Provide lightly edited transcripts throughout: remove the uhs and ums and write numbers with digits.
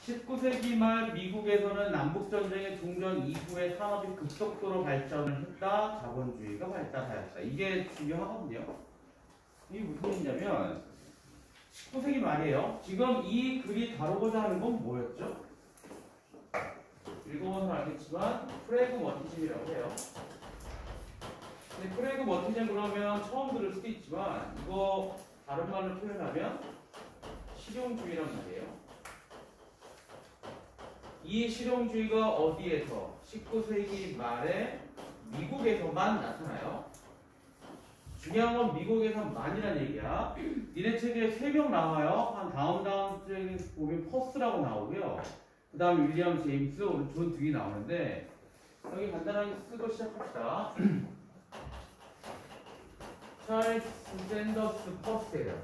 19세기 말 미국에서는 남북전쟁의 종전 이후에 산업이 급속도로 발전을 했다. 자본주의가 발달하였다. 이게 중요하거든요. 이게 무슨 얘기냐면 19세기 말이에요. 지금 이 글이 다루고자 하는 건 뭐였죠? 읽어보면 알겠지만 프래그머티즘이라고 해요. 근데 프래그머티즘 그러면 처음 들을 수도 있지만 이거 다른 말로 표현하면 실용주의란 말이에요. 이 실용주의가 어디에서? 19세기 말에 미국에서만 나타나요. 중요한 건 미국에서만이라는 얘기야. 니네 책에 3명 나와요. 한 다음 책에 보면 퍼스라고 나오고요. 그 다음 윌리엄 제임스, 오늘 존 듀이 나오는데 여기 간단하게 쓰고 시작합시다. 찰스 샌더스 퍼스예요.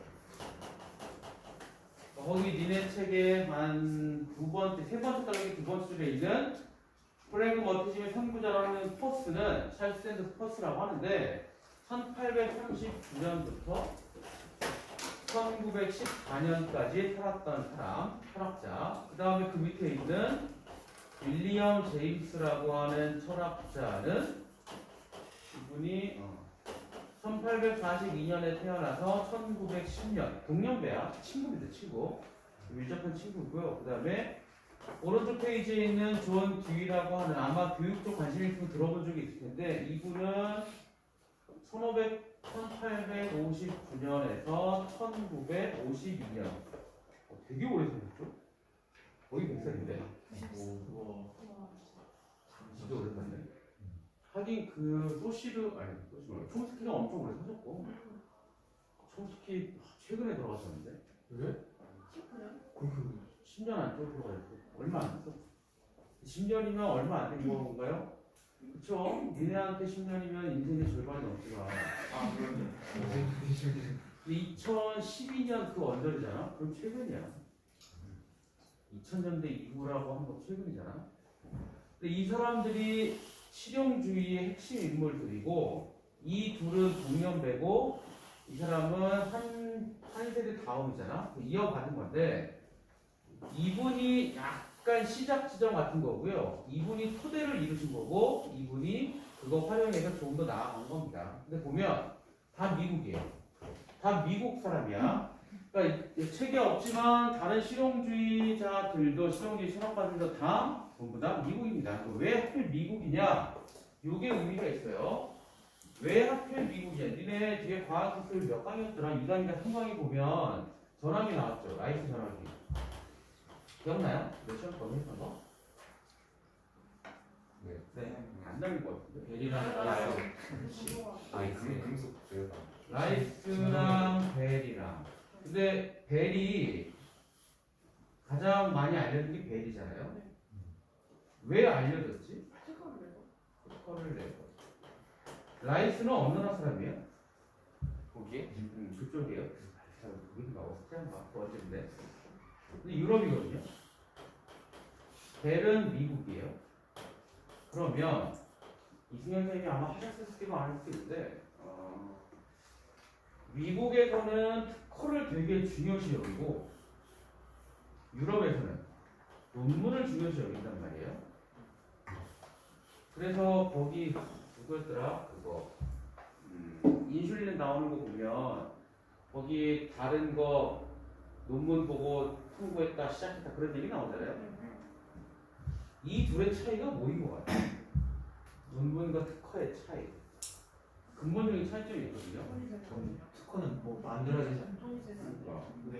거기 니네 책에 한 세 번째 단락의 두 번째 줄에 있는 프래그머티즘의 선구자라는 퍼스는 찰스 샌더스 퍼스라고 하는데 1839년부터 1914년까지 살았던 사람, 철학자. 그 다음에 그 밑에 있는 윌리엄 제임스라고 하는 철학자는 이분이 1842년에 태어나서 1910년 동년배야. 친구입니다. 친구. 밀접한 친구고요. 그 다음에 오른쪽 페이지에 있는 존 듀이라고 하는 아마 교육 쪽 관심 있으면 들어본 적이 있을 텐데 이분은 1859년에서 1952년 되게 오래 살았죠? 거의 100살인데 진짜 오래 살았네. 하긴 그 촘스키가 엄청 오래 사셨고 촘스키 최근에 돌아가셨는데 왜? 10년 안쪽으로 가셨고 얼마 안 됐어. 10년이면 얼마 안 된 건가요? 그쵸? 니네한테 10년이면 인생의 절반이 넘지가. 아, 그러네. 2012년 그 언저리잖아? 그럼 최근이야. 2000년대 이후라고 한 거 최근이잖아? 근데 이 사람들이 실용주의의 핵심 인물들이고, 이 둘은 동년배고, 이 사람은 한 세대 다음이잖아? 이어받은 건데, 이분이 약간 시작 지점 같은 거고요. 이분이 토대를 이루신 거고, 이분이 그거 활용해서 조금 더 나아간 겁니다. 근데 보면 다 미국이에요. 다 미국 사람이야. 그러니까 책에 없지만 다른 실용주의자들도 실용주의 철학가들도 다 전부 다 미국입니다. 왜 하필 미국이냐? 이게 의미가 있어요. 왜 하필 미국이야? 니네 뒤에 과학기술 몇 강이었더라? 2강인가 3강에 보면 전함이 나왔죠. 라이스 전함이. 기억나요? 몇 시간 전에 했던 거? 네. 안 나올 것 같은데. 벨이랑 라이스랑 벨이랑. 근데 벨이 가장 많이 알려진 게 벨이잖아요. 왜 알려졌지? 특허를 내고. 라이스는 어느 나라 사람이에요? 거기에? 그쪽이에요. 거기인가 오스트리아인가? 어딘데? 근데 유럽이거든요. 벨은 미국이에요. 그러면 이승현 선생님이 아마 하셨을 수도 안 할 수도 있는데 미국에서는 특허를 되게 중요시 여기고 유럽에서는 논문을 중요시 여긴단 말이에요. 그래서 거기 누구였더라? 그거 인슐린 나오는 거 보면 거기 다른 거 논문 보고 통보했다 시작했다 그런 얘기 나오잖아요. 이 둘의 차이가 뭐인 것 같아요? 논문과 특허의 차이. 근본적인 차이점이 있거든요. 특허는 뭐 만들어지지 않나?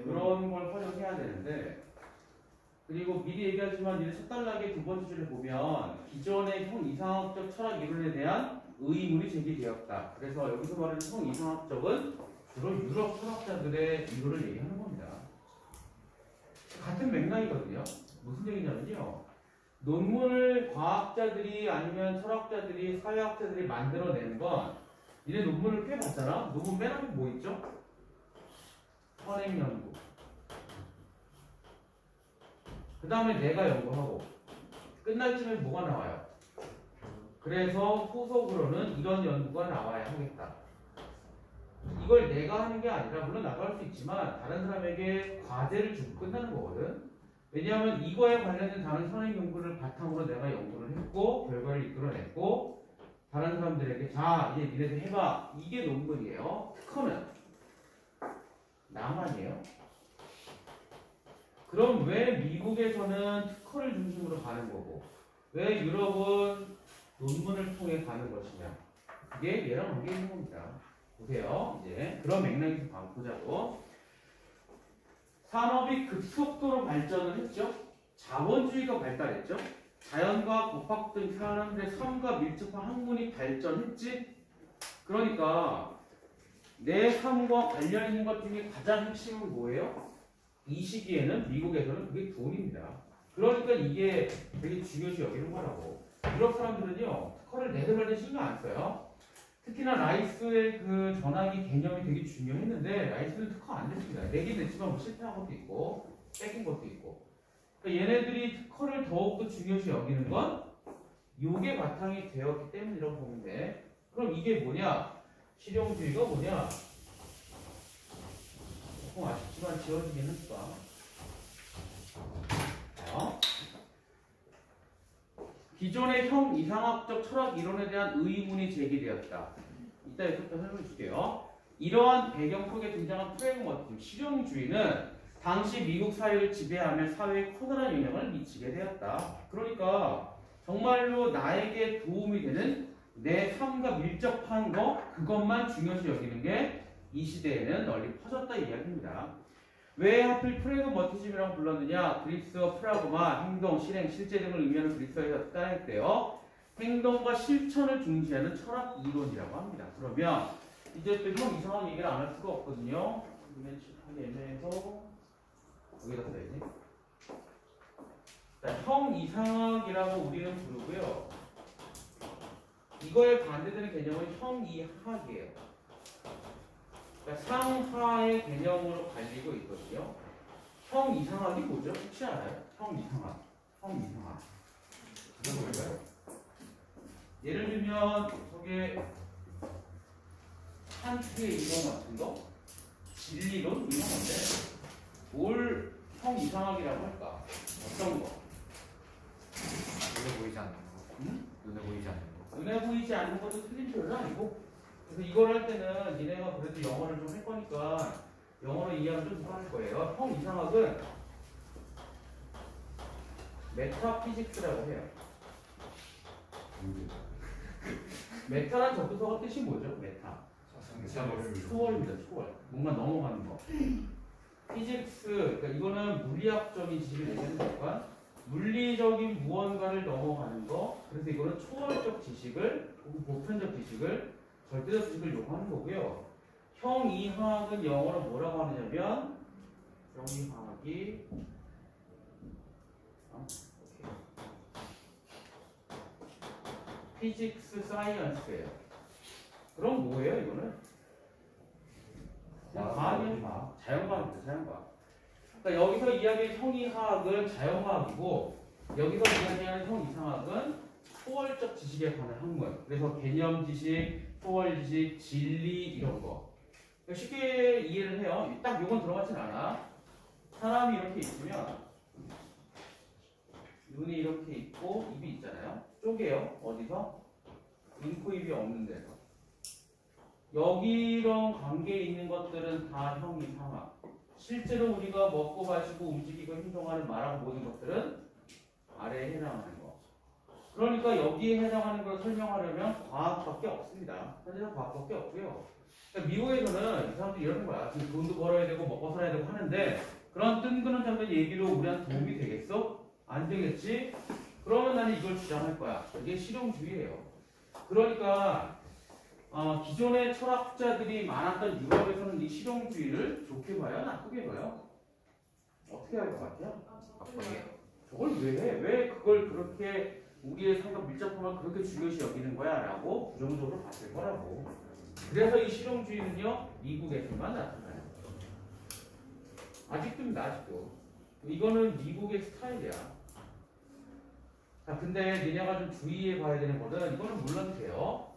그런 걸 활용해야 되는데 그리고 미리 얘기하지만 이제 첫 단락의 두 번째 줄에 보면 기존의 형이상학적 철학 이론에 대한 의문이 제기되었다. 그래서 여기서 말하는 형이상학적은 주로 유럽 철학자들의 이론을 얘기하는 겁니다. 같은 맥락이거든요. 무슨 얘기냐면요. 논문을 과학자들이 아니면 철학자들이 사회학자들이 만들어내는 건 니네 논문을 꽤 봤잖아. 논문 맨 앞에 뭐 있죠? 선행 연구. 그 다음에 내가 연구하고 끝날 쯤에 뭐가 나와요? 그래서 후속으로는 이런 연구가 나와야 하겠다. 이걸 내가 하는 게 아니라 물론 나도 할 수 있지만 다른 사람에게 과제를 주고 끝나는 거거든. 왜냐하면 이거에 관련된 다른 선행 연구를 바탕으로 내가 연구를 했고 결과를 이끌어냈고 다른 사람들에게 자 이제 니네들 해봐 이게 논문이에요. 특허는 나만이에요. 그럼 왜 미국에서는 특허를 중심으로 가는 거고 왜 유럽은 논문을 통해 가는 것이냐 이게 얘랑 관계 있는 겁니다. 보세요. 이제 그런 맥락에서 한번 보자고. 산업이 급속도로 발전을 했죠. 자본주의가 발달했죠. 자연과학, 법학 등 사람들의 삶과 밀접한 학문이 발전했지. 그러니까 내 삶과 관련 있는 것 중에 가장 핵심은 뭐예요? 이 시기에는 미국에서는 그게 돈입니다. 그러니까 이게 되게 중요시 여기는 거라고. 유럽 사람들은요 특허를 내세울 때 신경 안 써요. 특히나 라이스의 그 전화기 개념이 되게 중요했는데 라이스는 특허 안 됐습니다. 내긴 됐지만 뭐 실패한 것도 있고 뺏긴 것도 있고. 그러니까 얘네들이 특허를 더욱더 중요시 여기는 건 요게 바탕이 되었기 때문이라고 보면 돼. 그럼 이게 뭐냐? 실용주의가 뭐냐? 조금 아쉽지만 지워지긴 했다. 기존의 형 이상학적 철학 이론에 대한 의문이 제기되었다. 이따 이것부터 설명해 줄게요. 이러한 배경 속에 등장한 프레임워크, 실용주의는 당시 미국 사회를 지배하며 사회에 커다란 영향을 미치게 되었다. 그러니까 정말로 나에게 도움이 되는 내 삶과 밀접한 거 그것만 중요시 여기는 게 이 시대에는 널리 퍼졌다 이야기입니다. 왜 하필 프래그머티즘이라고 불렀느냐? 그리스어 프라그마, 행동, 실행, 실제 등을 의미하는 그리스어에서 따냈대요. 행동과 실천을 중시하는 철학 이론이라고 합니다. 그러면 이제 또 형 이상한 얘기를 안 할 수가 없거든요. 그러면 칠하기 애매해서 여기다 써야지. 자, 형 이상학이라고 우리는 부르고요. 이거에 반대되는 개념은 형 이학이에요. 그러니까 상하의 개념으로 갈리고 있거든요. 형 이상학이 뭐죠? 혹시 알아요? 형 이상학. 형 이상학. 이건 뭘까요? 예를 들면 저게 칸트의 이론 같은 거? 진리론? 이런 건데 뭘 형 이상학이라고 할까? 어떤 거? 눈에 보이지 않는 거. 응? 눈에 보이지 않는 거. 눈에 보이지 않는 것도 틀린 표현은 아니고 그래서 이걸 할 때는 니네가 그래도 영어를 좀 할 거니까 영어로 이해하면 좀 더 할 거예요. 형 이상학은 메타피직스라고 해요. 메타란 접두사가 뜻이 뭐죠? 메타. 초월입니다. 초월. 뭔가 넘어가는 거. 피직스, 그러니까 이거는 물리학적인 지식을 얘기하는 거니까 물리적인 무언가를 넘어가는 거. 그래서 이거는 초월적 지식을, 보편적 지식을, 절대적 지식을 요구하는 거고요. 형이하학은 영어로 뭐라고 하느냐면 형이하학이 피직스 사이언스예요. 그럼 뭐예요 이거는? 그냥 과학이에요. 과학. 자연과학입니다. 자연과학. 그러니까 여기서 이야기할 형이하학은 자연과학이고 여기서 이야기하는 형이상학은 초월적 지식에 관한 학문. 그래서 개념 지식, 초월 지식, 진리 이런 거. 그러니까 쉽게 이해를 해요. 딱 요건 들어가진 않아. 사람이 이렇게 있으면 눈이 이렇게 있고 입이 있잖아요. 쪼개요. 어디서? 눈, 코, 입이 없는 데서. 여기랑 관계에 있는 것들은 다 형이상학. 실제로 우리가 먹고 마시고 움직이고 행동하는 말하고 모든 것들은 아래에 해당하는 거. 그러니까 여기에 해당하는 걸 설명하려면 과학밖에 없습니다. 현재는 과학밖에 없고요. 그러니까 미국에서는 이 사람들이 이러는 거야. 지금 돈도 벌어야 되고 먹고 살아야 되고 하는데 그런 뜬금없는 얘기로 우리한테 도움이 되겠어? 안 되겠지? 그러면 나는 이걸 주장할 거야. 이게 실용주의예요. 그러니까 기존의 철학자들이 많았던 유럽에서는 이 실용주의를 좋게 봐요? 나쁘게 봐요? 어떻게 할 것 같아요? 저걸 왜 해? 왜 그걸 그렇게 우리의 삶과 밀접함을 그렇게 중요시 여기는 거야? 라고 부정적으로 봤을 거라고. 그래서 이 실용주의는요 미국에서만 나타나요. 아직도입니다. 아직도. 이거는 미국의 스타일이야. 자, 근데 니네가 좀 주의해 봐야 되는 거는 이거는 몰라도 돼요.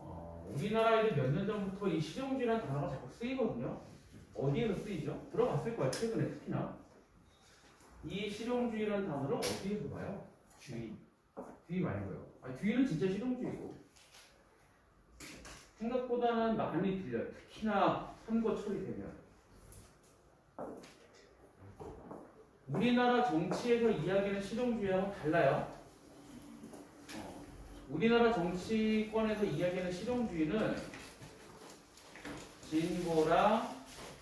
우리나라에도 몇 년 전부터 이 실용주의라는 단어가 자꾸 쓰이거든요. 어디에서 쓰이죠? 들어봤을 거야. 최근에 특히나. 이 실용주의라는 단어를 어디에서 봐요? 주의. 뒤 말고요. 아니, 뒤는 진짜 실용주의고. 생각보다는 많이 들려요. 특히나 선거 처리되면. 우리나라 정치에서 이야기하는 실용주의하고 달라요. 우리나라 정치권에서 이야기하는 실용주의는 진보랑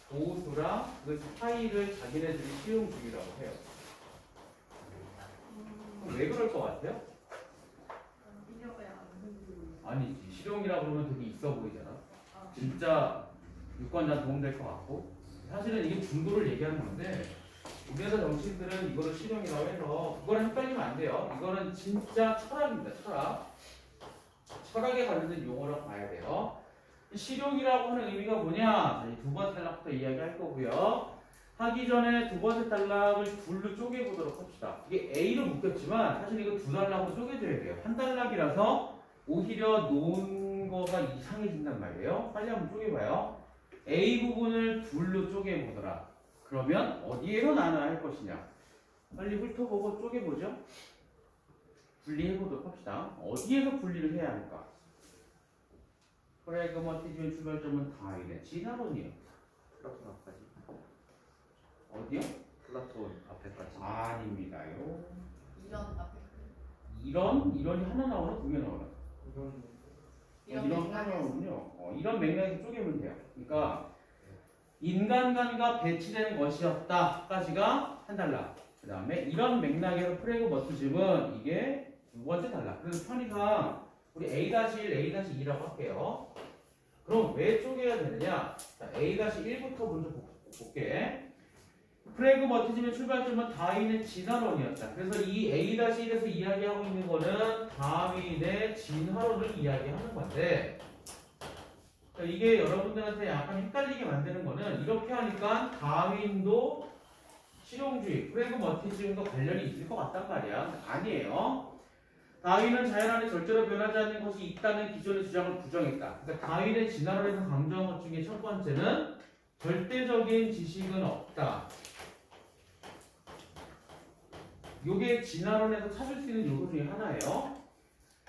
보수랑 그 사이를 자기네들이 실용주의라고 해요. 그럼 왜 그럴 것 같아요? 아니지. 실용이라고 그러면 되게 있어 보이잖아. 진짜 유권자 도움될 것 같고. 사실은 이게 중도를 얘기하는 건데 우리나라 정치인들은 이거를 실용이라고 해서 그거랑 헷갈리면 안 돼요. 이거는 진짜 철학입니다. 철학. 철학에 관련된 용어라고 봐야 돼요. 실용이라고 하는 의미가 뭐냐? 두 번째 단락부터 이야기할 거고요. 하기 전에 두 번째 단락을 둘로 쪼개보도록 합시다. 이게 A로 묶였지만 사실 이거 두 단락으로 쪼개줘야 돼요. 한 단락이라서 오히려 놓은 거가 이상해진단 말이에요. 빨리 한번 쪼개봐요. A 부분을 둘로 쪼개보더라. 그러면 어디에서 나눠야 할 것이냐? 빨리 훑어보고 쪼개보죠. 분리해보도록 합시다. 어디에서 분리를 해야 할까? 프레그마티즘의 출발점은 다윈의 진화론이에요. 플라톤 앞까지. 어디요? 플라톤 앞에까지. 아닙니다요. 이런 이런이 하나 나오나 두 개 나오나? 이런 하나 맥락에서. 나오군요. 이런 맥락에서 쪼개면 돼요. 그러니까 인간관과 배치된 것이었다까지가 한 단락. 그 다음에 이런 맥락에서 프레그마티즘은 이게 두 번째 단락. 그래서 편의상 우리 A-1, A-2라고 할게요. 그럼 왜 쪼개야 되느냐? 자, A-1부터 먼저 볼게. 프레그마티즘의 출발점은 다윈의 진화론이었다. 그래서 이 A-1에서 이야기하고 있는 거는 다윈의 진화론을 이야기하는 건데, 자, 이게 여러분들한테 약간 헷갈리게 만드는 거는 이렇게 하니까 다윈도 실용주의, 프레그마티즘과 관련이 있을 것 같단 말이야. 아니에요. 다윈은 자연 안에 절대로 변하지 않는 것이 있다는 기존의 주장을 부정했다. 그러니까 다윈의 진화론에서 강조한 것 중에 첫 번째는 절대적인 지식은 없다. 요게 진화론에서 찾을 수 있는 요소 중에 하나예요.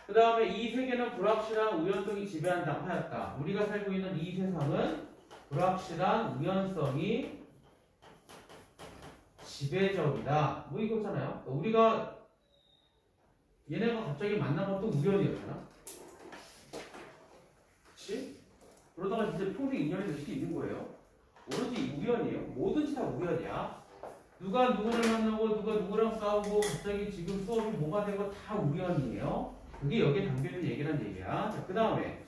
그 다음에 이 세계는 불확실한 우연성이 지배한다고 하였다. 우리가 살고 있는 이 세상은 불확실한 우연성이 지배적이다. 뭐 이거잖아요. 우리가 얘네가 갑자기 만난 것도 우연이었잖아. 그치? 그러다가 진짜 평생 인연이 될 수도 있는 거예요. 오로지 우연이에요. 뭐든지 다 우연이야. 누가 누구를 만나고 누가 누구랑 싸우고 갑자기 지금 수업이 뭐가 되고 다 우연이에요. 그게 여기에 담겨있는 얘기란 얘기야. 자, 그 다음에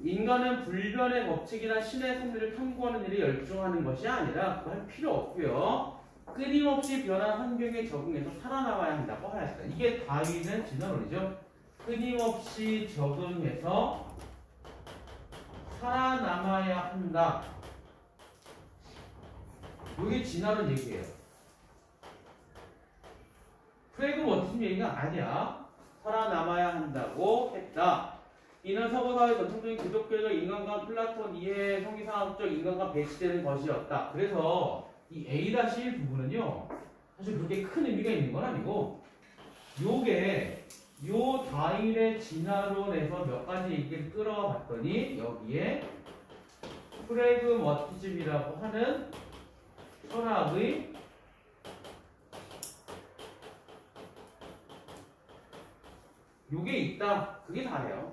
인간은 불변의 법칙이나 신의 섭리를 탐구하는 일에 열중하는 것이 아니라 그거 할 필요 없고요. 끊임없이 변한 환경에 적응해서 살아남아야 한다고 하였다. 이게 다윈의 진화론이죠. 끊임없이 적응해서 살아남아야 한다. 이게 진화론 얘기예요. 프레그마티즘 얘기가 아니야. 살아남아야 한다고 했다. 이는 서구사회 전통적인 기독교적 인간과 플라톤 이해 성기상학적 인간과 배치되는 것이었다. 그래서 이 A-1 부분은요, 사실 그렇게 큰 의미가 있는 건 아니고, 요게, 요 다윈의 진화론에서 몇 가지 얘기를 끌어와 봤더니, 여기에 프레그마티즘이라고 하는 철학의 요게 있다. 그게 다예요.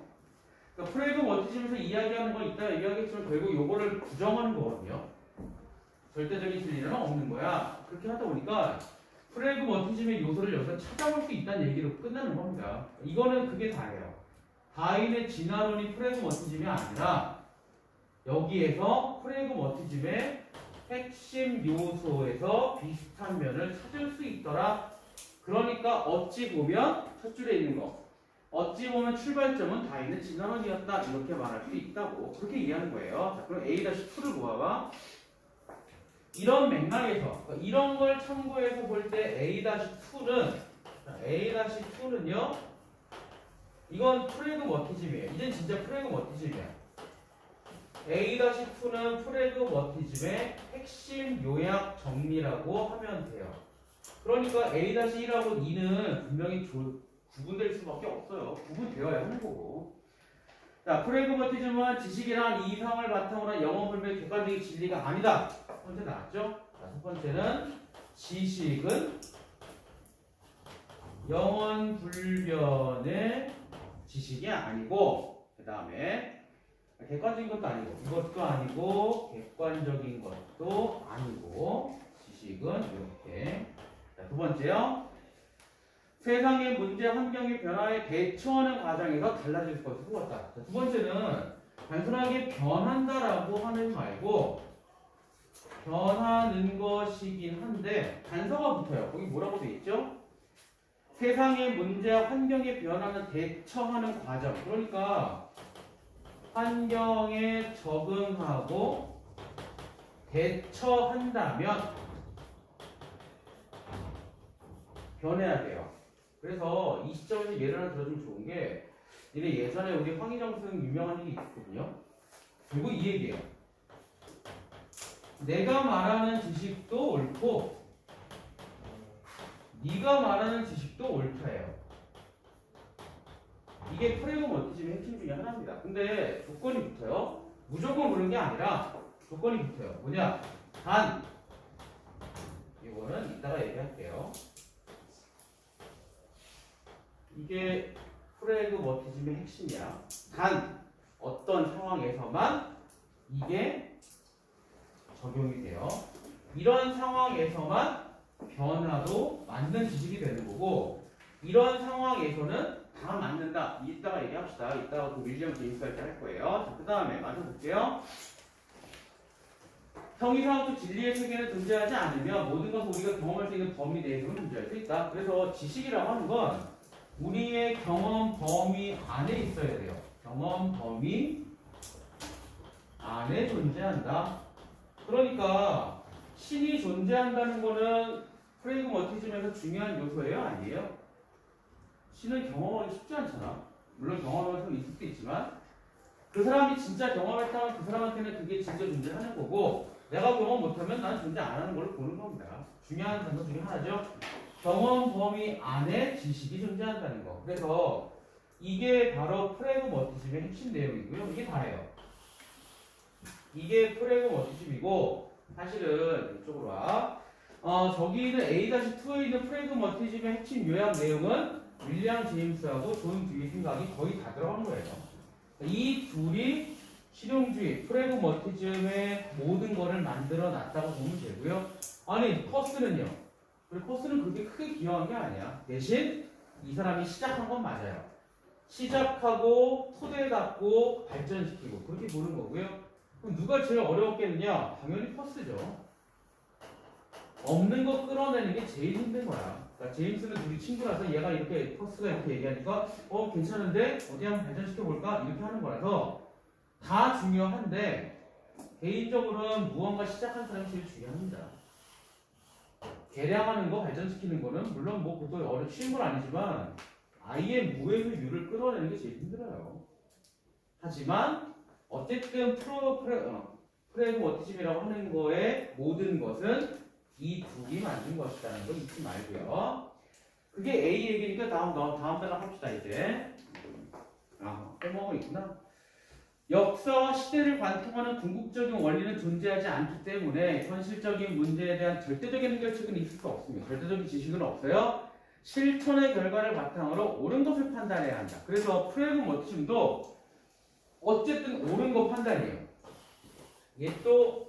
그러니까 프레그마티즘에서 이야기하는 건 있다 얘기하겠지만 결국 요거를 부정하는 거거든요. 절대적인 진리는 없는 거야. 그렇게 하다 보니까 프레그마티즘의 요소를 여기서 찾아볼 수 있다는 얘기로 끝나는 겁니다. 이거는 그게 다예요. 다윈의 진화론이 프레그마티즘이 아니라 여기에서 프레그마티즘의 핵심 요소에서 비슷한 면을 찾을 수 있더라. 그러니까 어찌 보면 첫 줄에 있는 거, 어찌 보면 출발점은 다윈의 진화론이었다. 이렇게 말할 수 있다고 그렇게 이해하는 거예요. 자, 그럼 A-2를 모아봐. 이런 맥락에서 이런 걸 참고해서 볼 때 A-2는요 이건 프레그마티즘이에요. 이젠 진짜 프레그마티즘이야. A-2는 프래그머티즘의 핵심 요약 정리라고 하면 돼요. 그러니까 A-1하고 2는 분명히 구분될 수밖에 없어요. 구분되어야 하는 거고. 자, 프래그머티즘은 지식이란 이성을 바탕으로 한 영어불변의 객관적인 진리가 아니다. 첫 번째 나왔죠? 자, 첫 번째는 지식은 영원불변의 지식이 아니고, 그 다음에 객관적인 것도 아니고, 이것도 아니고, 객관적인 것도 아니고, 지식은 이렇게. 자, 두 번째요. 세상의 문제, 환경의 변화에 대처하는 과정에서 달라질 것을 보았다. 자, 두 번째는 단순하게 변한다라고 하는 말고, 변하는 것이긴 한데, 단서가 붙어요. 거기 뭐라고 돼 있죠? 세상의 문제, 환경의 변화는 대처하는 과정. 그러니까, 환경에 적응하고 대처한다면 변해야 돼요. 그래서 이 시점에서 예를 하나 들어주면 좋은 게 얘네 예전에 우리 황희정승 유명한 얘기 있거든요. 그리고 이 얘기예요. 내가 말하는 지식도 옳고 네가 말하는 지식도 옳다예요. 이게 프래그머티즘의 핵심 중에 하나입니다. 근데 조건이 붙어요. 무조건 그런 게 아니라 조건이 붙어요. 뭐냐? 단. 이거는 이따가 얘기할게요. 이게 프래그머티즘의 핵심이야. 단 어떤 상황에서만 이게 적용이 돼요. 이런 상황에서만 변화도 맞는 지식이 되는 거고, 이런 상황에서는 다 맞는다. 이따가 얘기합시다. 이따가 그 윌리엄 제임스 할 때 할 거예요. 자, 그 다음에 마저 볼게요. 형이상학적 진리의 세계는 존재하지 않으면 모든 것을 우리가 경험할 수 있는 범위 내에서는 존재할 수 있다. 그래서 지식이라고 하는 건 우리의 경험 범위 안에 있어야 돼요. 경험 범위 안에 존재한다. 그러니까 신이 존재한다는 거는 프래그머티즘에서 중요한 요소예요? 아니에요? 신을 경험하기 쉽지 않잖아. 물론 경험하는 사람이 있을 수도 있지만 그 사람이 진짜 경험했다면 그 사람한테는 그게 진짜 존재하는 거고, 내가 경험 못하면 나는 존재 안 하는 걸로 보는 겁니다. 중요한 단서 중에 하나죠. 경험 범위 안에 지식이 존재한다는 거. 그래서 이게 바로 프래그머티즘의 핵심 내용이고요. 이게 다예요. 이게 프래그머티즘이고, 사실은 이쪽으로 와. 저기는 A-2에 있는 프래그머티즘의 핵심 요약 내용은 윌리엄 제임스하고 존 듀의 생각이 거의 다 들어간 거예요. 이 둘이 실용주의, 프래그머티즘의 모든 거를 만들어 놨다고 보면 되고요. 아니, 퍼스는요? 퍼스는 그렇게 크게 기여한 게 아니야. 대신 이 사람이 시작한 건 맞아요. 시작하고 토대 갖고 발전시키고 그렇게 보는 거고요. 그럼 누가 제일 어려웠겠느냐? 당연히 퍼스죠. 없는 거 끌어내는 게 제일 힘든 거야. 그러니까 제임스는 둘이 친구라서 얘가 이렇게 퍼스가 이렇게 얘기하니까 괜찮은데 어디 한번 발전시켜 볼까? 이렇게 하는 거라서 다 중요한데 개인적으로는 무언가 시작한 사람이 제일 중요합니다. 개량하는 거, 발전시키는 거는 물론 뭐 그것도 쉬운 건 아니지만 아이의 무에서 유를 끌어내는 게 제일 힘들어요. 하지만 어쨌든 프래그머티즘이라고 하는 거의 모든 것은 이 둘이 만든 것이라는 거 잊지 말고요. 그게 A 얘기니까 다음 단락 합시다, 이제. 빼먹은 있구나. 역사와 시대를 관통하는 궁극적인 원리는 존재하지 않기 때문에 현실적인 문제에 대한 절대적인 해결책은 있을 수 없습니다. 절대적인 지식은 없어요. 실천의 결과를 바탕으로 옳은 것을 판단해야 한다. 그래서 프래그머티즘도 어쨌든 옳은 거 판단이에요. 얘 또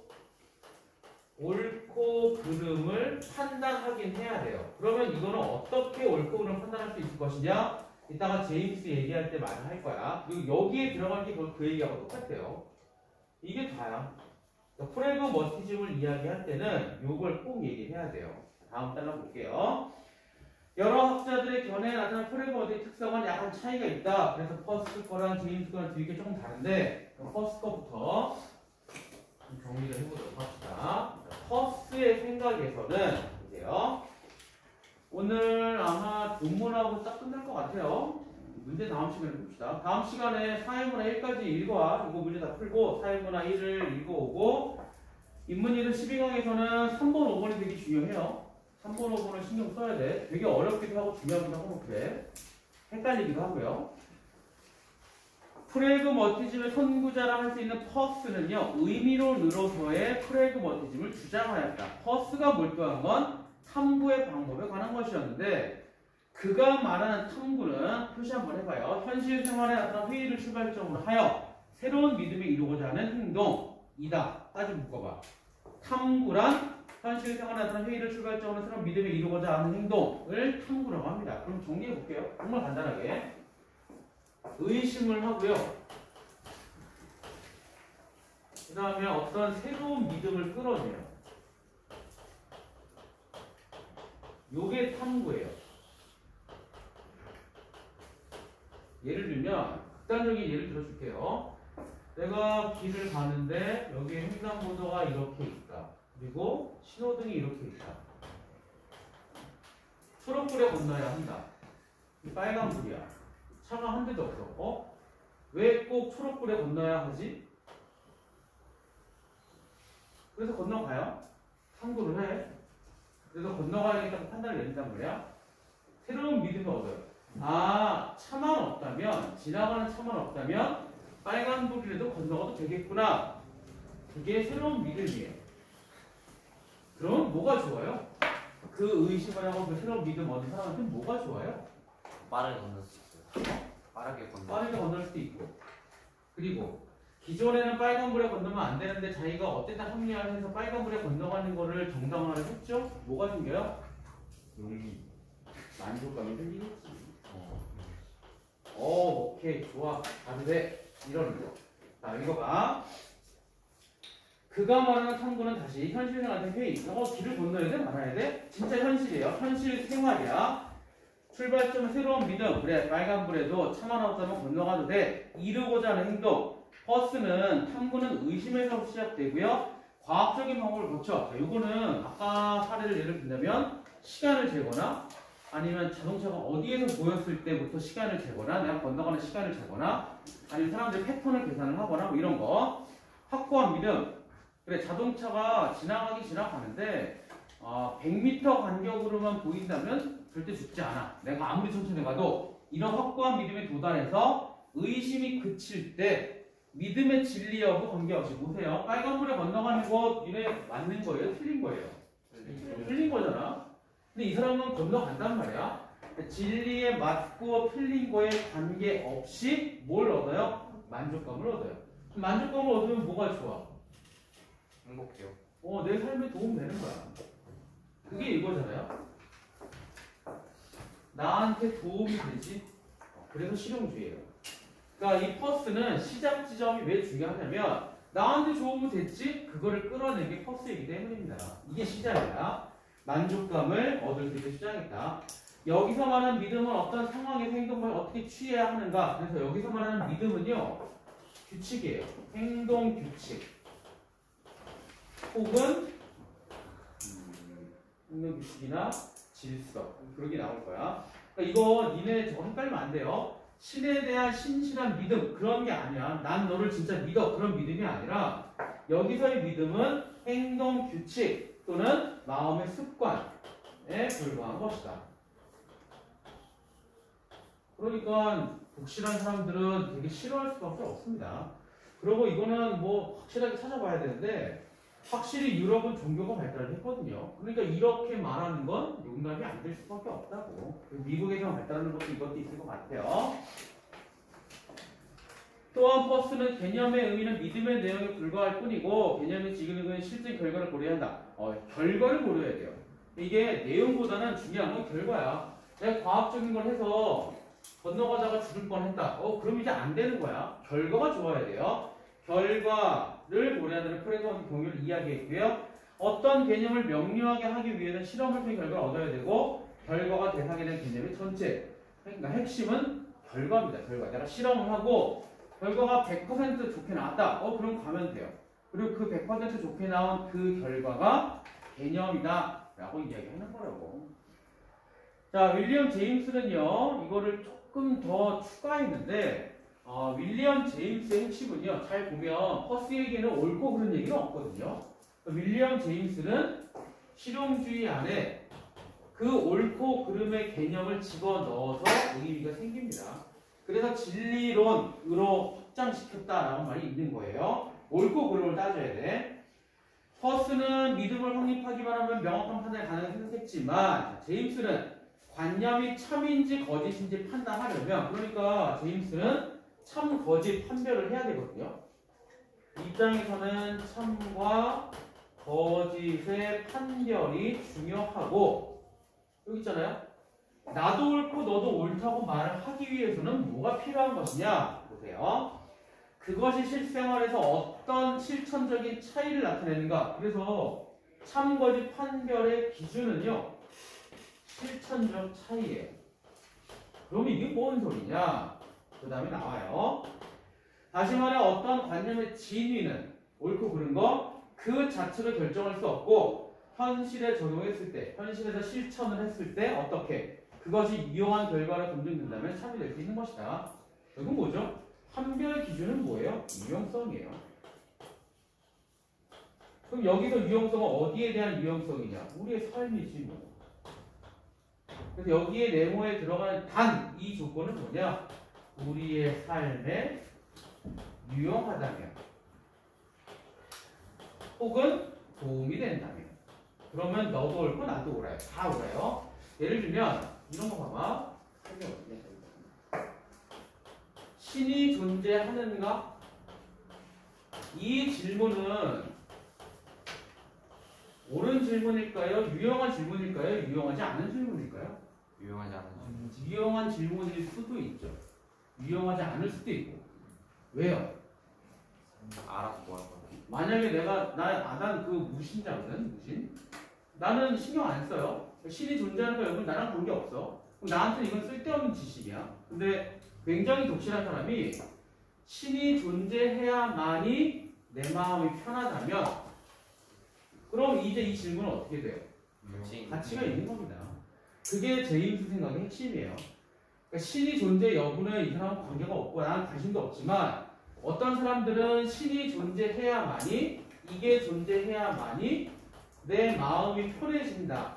옳고 그름을 판단하긴 해야 돼요. 그러면 이거는 어떻게 옳고 그름을 판단할 수 있을 것이냐? 이따가 제임스 얘기할 때 말을 할 거야. 그리고 여기에 들어간 게 그 얘기하고 똑같아요. 이게 다야. 그러니까 프래그머티즘을 이야기할 때는 이걸 꼭 얘기해야 돼요. 다음 단락 볼게요. 여러 학자들의 견해에 나타난 프래그머티의 특성은 약간 차이가 있다. 그래서 퍼스트 거랑 제임스 거랑 뒤에 좀 다른데 퍼스트 거부터 정리를 해보도록 합시다. 퍼스의 생각에서는 이제요. 오늘 아마 본문하고 딱 끝날 것 같아요. 문제 다음 시간에 봅시다. 다음 시간에 4회문화 1까지 읽어와. 이거 문제 다 풀고 4회문화 1을 읽어오고 인문이들 12강에서는 3번, 5번이 되게 중요해요. 3번, 5번을 신경 써야 돼. 되게 어렵기도 하고 중요하기도 하고 그래. 헷갈리기도 하고요. 프레그머티즘의 선구자라 할 수 있는 퍼스는요. 의미로 늘어서의 프레그머티즘을 주장하였다. 퍼스가 몰두한 건 탐구의 방법에 관한 것이었는데 그가 말하는 탐구는 표시 한번 해봐요. 현실 생활에 나타난 회의를 출발점으로 하여 새로운 믿음을 이루고자 하는 행동이다. 따져 묶어봐. 탐구란 현실 생활에 나타난 회의를 출발점으로 새로운 믿음을 이루고자 하는 행동을 탐구라고 합니다. 그럼 정리해 볼게요. 정말 간단하게. 의심을 하고요. 그 다음에 어떤 새로운 믿음을 끌어내요. 요게 탐구예요. 예를 들면 극단적인 예를 들어줄게요. 내가 길을 가는데 여기에 횡단보도가 이렇게 있다. 그리고 신호등이 이렇게 있다. 초록불에 건너야 한다. 이 빨간불이야. 차가 한 대도 없어. 어? 왜 꼭 초록불에 건너야 하지? 그래서 건너가요. 탐구를 해. 그래서 건너가야겠다고 판단을 내린단 말이야. 새로운 믿음을 얻어요. 아, 차만 없다면, 지나가는 차만 없다면 빨간불이라도 건너가도 되겠구나. 그게 새로운 믿음이에요. 그럼 뭐가 좋아요? 그 의심을 하고 그 새로운 믿음 얻은 사람한테 뭐가 좋아요? 빠르게 건널 수 있어요. 빠르게 건널 수도 있고. 그리고 기존에는 빨간불에 건너면 안 되는데 자기가 어쨌든 합리화를 해서 빨간불에 건너가는 거를 정당화를 했죠? 뭐가 생겨요? 용기. 만족감이 생기겠지. 오케이, 좋아. 가도 돼. 이러는 거. 자, 읽어봐. 그가 말하는 탐구는 다시 현실 생활의 회의. 길을 건너야 돼? 말아야 돼? 진짜 현실이에요. 현실 생활이야. 출발점은 새로운 믿음. 그래, 빨간불에도 차만 없다면 건너가도 돼. 이루고자 하는 행동. 퍼스는 탐구는 의심에서 시작되고요. 과학적인 방법을 거쳐. 자, 요거는 아까 사례를 예를 든다면 시간을 재거나 아니면 자동차가 어디에서 보였을 때부터 시간을 재거나 내가 건너가는 시간을 재거나 아니면 사람들이 패턴을 계산을 하거나 뭐 이런 거. 확고한 믿음. 그래, 자동차가 지나가는데 100m 간격으로만 보인다면 절대 죽지 않아. 내가 아무리 천천히 가도 이런 확고한 믿음에 도달해서 의심이 그칠 때 믿음의 진리 여부 관계없이 보세요. 빨간불에 건너가는 거 니네 맞는 거예요? 틀린 거예요? 틀린 거잖아. 근데 이 사람은 건너간단 말이야. 진리에 맞고 틀린 거에 관계없이 뭘 얻어요? 만족감을 얻어요. 만족감을 얻으면 뭐가 좋아? 행복해요. 내 삶에 도움 되는 거야. 그게 이거잖아요. 나한테 도움이 되지. 그래서 실용주의예요. 그러니까 이 퍼스는 시작 지점이 왜 중요하냐면 나한테 도움이 됐지? 그거를 끌어낸 게 퍼스이기 때문입니다. 이게 시작이야. 만족감을 얻을 수 있게 시작했다. 여기서 말하는 믿음은 어떤 상황에서 행동을 어떻게 취해야 하는가. 그래서 여기서 말하는 믿음은요. 규칙이에요. 행동 규칙. 혹은 행동 규칙이나 질서. 그런 게 나올 거야. 그러니까 이거 니네 저거 헷갈리면 안 돼요. 신에 대한 신실한 믿음 그런 게 아니야. 난 너를 진짜 믿어. 그런 믿음이 아니라 여기서의 믿음은 행동 규칙 또는 마음의 습관에 불과한 것이다. 그러니까 독실한 사람들은 되게 싫어할 수밖에 없습니다. 그리고 이거는 뭐 확실하게 찾아봐야 되는데 확실히 유럽은 종교가 발달을 했거든요. 그러니까 이렇게 말하는 건 용납이 안 될 수밖에 없다고. 미국에서 발달하는 것도 이것도 있을 것 같아요. 또한 퍼스는 개념의 의미는 믿음의 내용에 불과할 뿐이고 개념의 지금은 실제 결과를 고려한다. 결과를 고려해야 돼요. 이게 내용보다는 중요한 건 결과야. 내가 과학적인 걸 해서 건너가다가 죽을 뻔했다. 그럼 이제 안 되는 거야. 결과가 좋아야 돼요. 결과를 고려하는 프레그먼트 경우를 이야기했고요. 어떤 개념을 명료하게 하기 위해서는 실험을 통해 결과를 얻어야 되고 결과가 대상이 된 개념의 전체. 그러니까 핵심은 결과입니다. 결과. 내가 실험을 하고 결과가 100% 좋게 나왔다. 그럼 가면 돼요. 그리고 그 100% 좋게 나온 그 결과가 개념이다. 라고 이야기하는 거라고. 자, 윌리엄 제임스는요. 이거를 조금 더 추가했는데 윌리엄 제임스의 핵심은요. 잘 보면 퍼스에게는 옳고 그른 얘기는 없거든요. 윌리엄 제임스는 실용주의 안에 그 옳고 그름의 개념을 집어넣어서 의미가 생깁니다. 그래서 진리론으로 확장시켰다라는 말이 있는 거예요. 옳고 그름을 따져야 돼. 퍼스는 믿음을 확립하기만 하면 명확한 판단이 가능하다고 생각했지만 제임스는 관념이 참인지 거짓인지 판단하려면 그러니까 제임스는 참 거짓 판별을 해야 되거든요. 이 입장에서는 참과 거짓의 판별이 중요하고 여기 있잖아요. 나도 옳고 너도 옳다고 말을 하기 위해서는 뭐가 필요한 것이냐 보세요. 그것이 실생활에서 어떤 실천적인 차이를 나타내는가. 그래서 참 거짓 판별의 기준은요 실천적 차이예요. 그럼 이게 뭔 소리냐? 그 다음에 나와요. 다시 말해 어떤 관념의 진위는 옳고 그른 거 그 자체로 결정할 수 없고 현실에 적용했을 때, 현실에서 실천을 했을 때 어떻게 그것이 유용한 결과로 검증된다면 참이 될 수 있는 것이다. 결국 뭐죠? 판별 기준은 뭐예요? 유용성이에요. 그럼 여기서 유용성은 어디에 대한 유용성이냐? 우리의 삶이지 뭐. 그래서 여기에 네모에 들어가는 단 이 조건은 뭐냐? 우리의 삶에 유용하다면 혹은 도움이 된다면 그러면 너도 옳고 나도 옳아요. 다 옳아요. 예를 들면 이런 거 봐봐. 신이 존재하는가? 이 질문은 옳은 질문일까요? 유용한 질문일까요? 유용하지 않은 질문일까요? 유용하지 않은 유용한 질문일 수도 있죠. 유용하지 않을 수도 있고. 왜요? 알아서 뭐 할 거야? 만약에 난 그 무신자거든, 무신. 나는 신경 안 써요. 신이 존재하는 거 여러분 나랑 관계 없어. 그럼 나한테 이건 쓸데없는 지식이야. 근데 굉장히 독실한 사람이 신이 존재해야만이 내 마음이 편하다면 그럼 이제 이 질문은 어떻게 돼요? 가치가 있는 겁니다. 그게 제임스 생각의 핵심이에요. 그러니까 신이 존재 여부는 이 사람은 관계가 없고 나는 관심도 없지만 어떤 사람들은 신이 존재해야만이 이게 존재해야만이 내 마음이 편해진다.